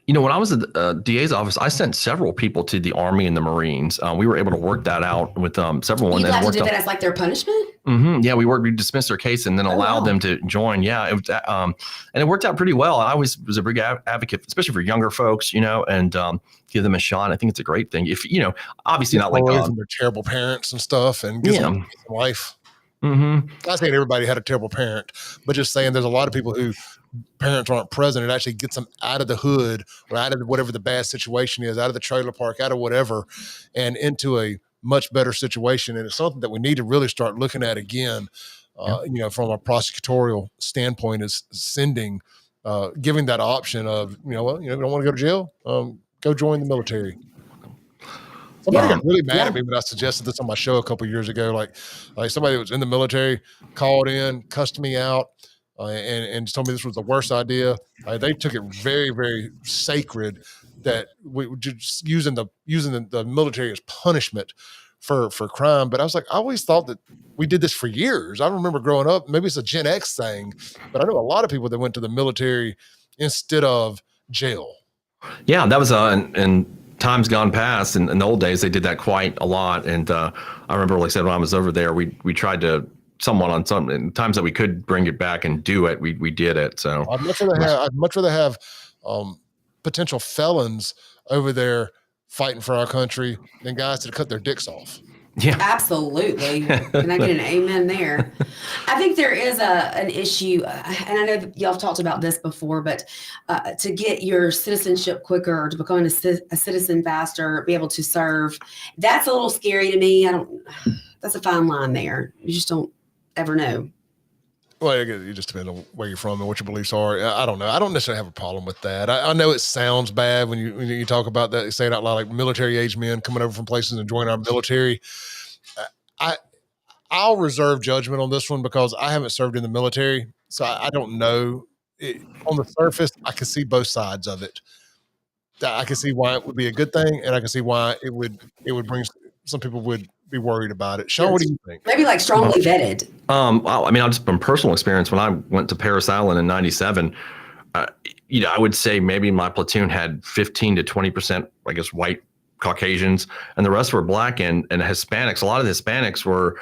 When I was at the DA's office, I sent several people to the Army and the Marines. We were able to work that out with several. You got to do that as like their punishment? Mm-hmm. Yeah, we dismissed their case and then allowed them to join. Yeah, it was, and it worked out pretty well. I always was a big advocate, especially for younger folks, and give them a shot. I think it's a great thing. If obviously not like from their terrible parents and stuff, and give them life. Mm-hmm. Not saying everybody had a terrible parent, but just saying there's a lot of people who parents aren't present. It actually gets them out of the hood or out of whatever the bad situation is, out of the trailer park, out of whatever, and into a much better situation. And it's something that we need to really start looking at again, from a prosecutorial standpoint, is giving that option of, you don't want to go to jail, go join the military. Somebody got really mad at me when I suggested this on my show a couple of years ago. Like somebody that was in the military called in, cussed me out, and told me this was the worst idea. They took it very, very sacred that we were just using the military as punishment for crime. But I was like, I always thought that we did this for years. I remember growing up, maybe it's a Gen X thing, but I know a lot of people that went to the military instead of jail. Yeah, that was in times gone past. In the old days, they did that quite a lot. And I remember, like I said, when I was over there, we tried to somewhat on some times that we could bring it back and do it. We did it. So I'd much rather have potential felons over there fighting for our country than guys that cut their dicks off. Yeah, absolutely. Can I get an amen there? I think there is an issue, and I know that y'all have talked about this before, but to get your citizenship quicker, or to become a citizen faster, be able to serve, that's a little scary to me. That's a fine line there. You just don't ever know. Well, it just depends on where you're from and what your beliefs are. I don't know. I don't necessarily have a problem with that. I know it sounds bad when you talk about that. You say it out loud, like military age men coming over from places and joining our military. I'll reserve judgment on this one because I haven't served in the military, so I don't know. On the surface, I can see both sides of it. I can see why it would be a good thing, and I can see why it would bring some people would be worried about it. Shaun, what do you think? Maybe like strongly vetted. I mean, I'll just from personal experience, when I went to Paris Island in '97, I would say maybe my platoon had 15 to 20%, I guess, white Caucasians, and the rest were black and Hispanics. A lot of the Hispanics were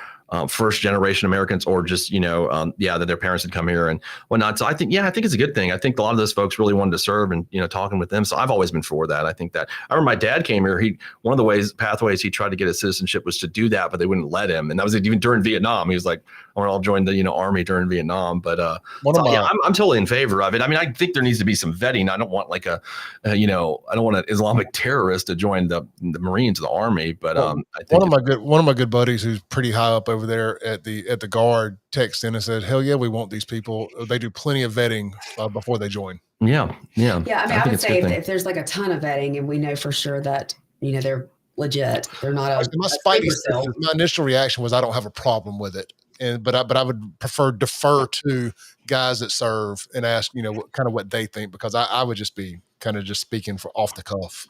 first generation Americans, or just, that their parents had come here and whatnot. So I think it's a good thing. I think a lot of those folks really wanted to serve, and, talking with them. So I've always been for that. I think that I remember my dad came here. One of the pathways he tried to get his citizenship was to do that, but they wouldn't let him. And that was even during Vietnam. He was like, I'll join the, army during Vietnam. But I'm totally in favor of it. I mean, I think there needs to be some vetting. I don't want like I don't want an Islamic terrorist to join the Marines or the army. But I think one of my good buddies who's pretty high up over there at the guard texted in and said, "Hell yeah, we want these people. They do plenty of vetting before they join." Yeah. I mean, I would say if there's like a ton of vetting and we know for sure that they're legit, they're not my initial reaction was I don't have a problem with it, but I would defer to guys that serve and ask what they think, because I would just be kind of just speaking for off the cuff.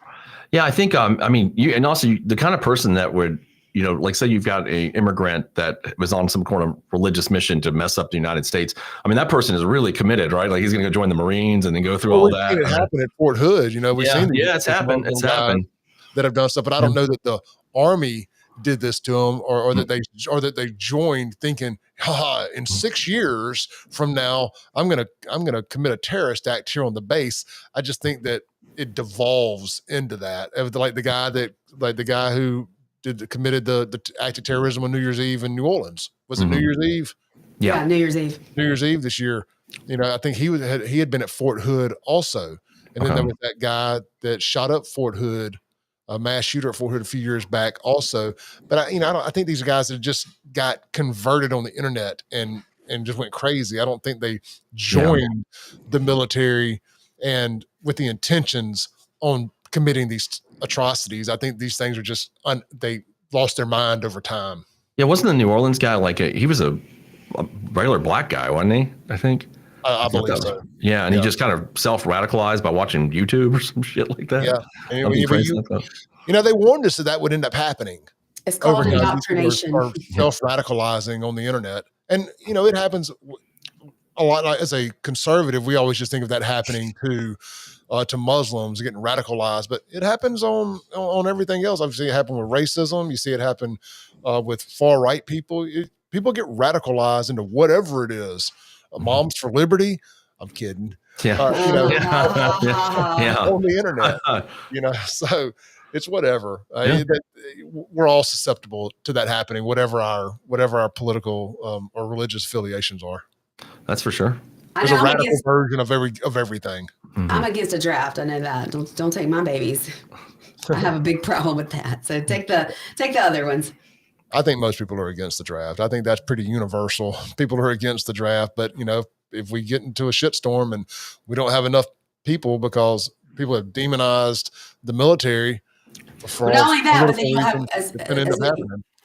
Yeah, I think and also the kind of person that would, like say you've got a immigrant that was on some kind of religious mission to mess up the United States. I mean, that person is really committed, right? Like he's going to go join the Marines and then go through all that. It happened at Fort Hood. We've seen it's happened. It's happened that have done stuff, but I don't know that the Army did this to them, or that they joined thinking, in 6 years from now, I'm gonna commit a terrorist act here on the base. I just think that it devolves into that. Like the guy who committed the act of terrorism on New Year's Eve in New Orleans. Was it New Year's Eve? Yeah, New Year's Eve. New Year's Eve this year. I think he had been at Fort Hood also, and then there was that guy that shot up Fort Hood, a mass shooter at Fort Hood a few years back also. But I think these are guys that just got converted on the internet and just went crazy. I don't think they joined the military and with the intentions on committing these atrocities. I think these things are just they lost their mind over time. Yeah, wasn't the New Orleans guy he was a regular black guy, wasn't he? I think. I believe so. Yeah, and he just kind of self-radicalized by watching YouTube or some shit like that. Yeah, they warned us that would end up happening. It's called indoctrination. Are self-radicalizing on the internet, and it happens a lot. As a conservative, we always just think of that happening to Muslims getting radicalized, but it happens on everything else. Obviously, it happened with racism. You see it happen with far right people. People get radicalized into whatever it is. Moms for Liberty. I'm kidding. Yeah. On the internet. So it's whatever. We're all susceptible to that happening, whatever our political or religious affiliations are. That's for sure. There's a radical version of everything. Mm-hmm. I'm against a draft. I know that. Don't take my babies. I have a big problem with that. So take the other ones. I think most people are against the draft. I think that's pretty universal. People are against the draft, but if we get into a shitstorm and we don't have enough people because people have demonized the military, not only that, but then you have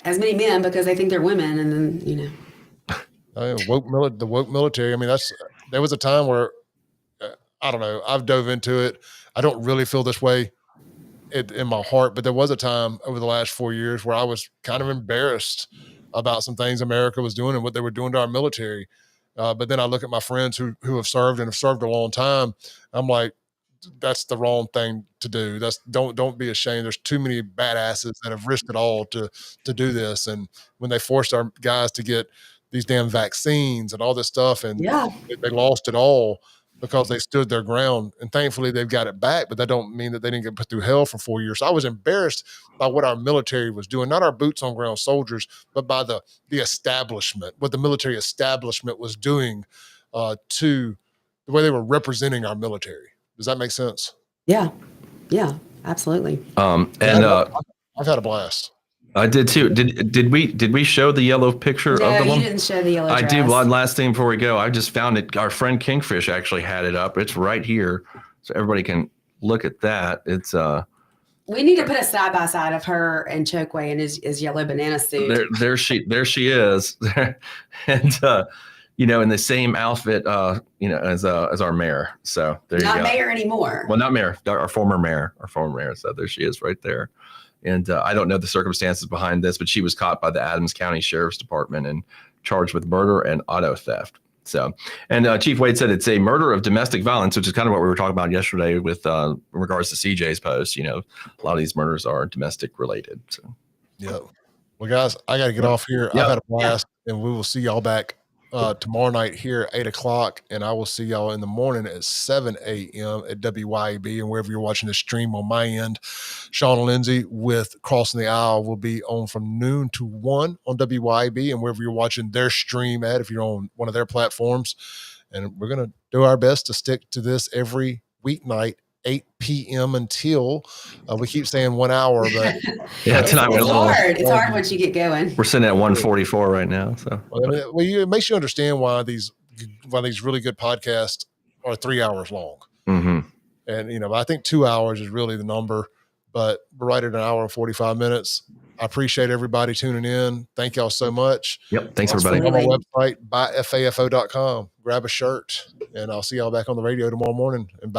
as many men because they think they're women, and then the woke military. I mean, there was a time where I don't know. I've dove into it. I don't really feel this way in my heart, but there was a time over the last 4 years where I was kind of embarrassed about some things America was doing and what they were doing to our military. But then I look at my friends who have served and have served a long time. I'm like, that's the wrong thing to do. Don't be ashamed. There's too many badasses that have risked it all to do this. And when they forced our guys to get these damn vaccines and all this stuff, and they lost it all because they stood their ground. And thankfully they've got it back, but that don't mean that they didn't get put through hell for 4 years. So I was embarrassed by what our military was doing, not our boots on ground soldiers, but by the establishment, what the military establishment was doing to the way they were representing our military. Does that make sense? Yeah, absolutely. I've had a blast. I did too. Did we show the yellow picture No, of the you one? didn't show the yellow I dress. did. One last thing before we go. I just found it. Our friend Kingfish actually had it up. It's right here, so everybody can look at that. It's We need to put a side by side of her and Chokeway in his yellow banana suit. there she is, and in the same outfit, as our mayor. So there you go. Not mayor anymore. Well, not mayor, our former mayor. So there she is right there. And I don't know the circumstances behind this, but she was caught by the Adams County Sheriff's Department and charged with murder and auto theft. So, and Chief Wade said it's a murder of domestic violence, which is kind of what we were talking about yesterday with in regards to CJ's post. A lot of these murders are domestic related. So, yeah. Well, guys, I got to get off here. Yep. I've had a blast, and we will see y'all back tomorrow night here at 8:00, and I will see y'all in the morning at 7 a.m. at WYAB, and wherever you're watching this stream on my end. Shaun and Lindsey with Crossing the Aisle will be on from noon to 1 on WYAB, and wherever you're watching their stream at, if you're on one of their platforms. And we're going to do our best to stick to this every weeknight, 8 p.m. until we keep saying 1 hour, but yeah, tonight it's hard. It's hard once you get going. We're sitting at 1:44 right now. So, it makes you understand why these really good podcasts are 3 hours long. Mm-hmm. And I think 2 hours is really the number, but we're right at an hour and 45 minutes. I appreciate everybody tuning in. Thank y'all so much. Yep. Thanks, everybody. On my website, buyfafo.com. Grab a shirt, and I'll see y'all back on the radio tomorrow morning. And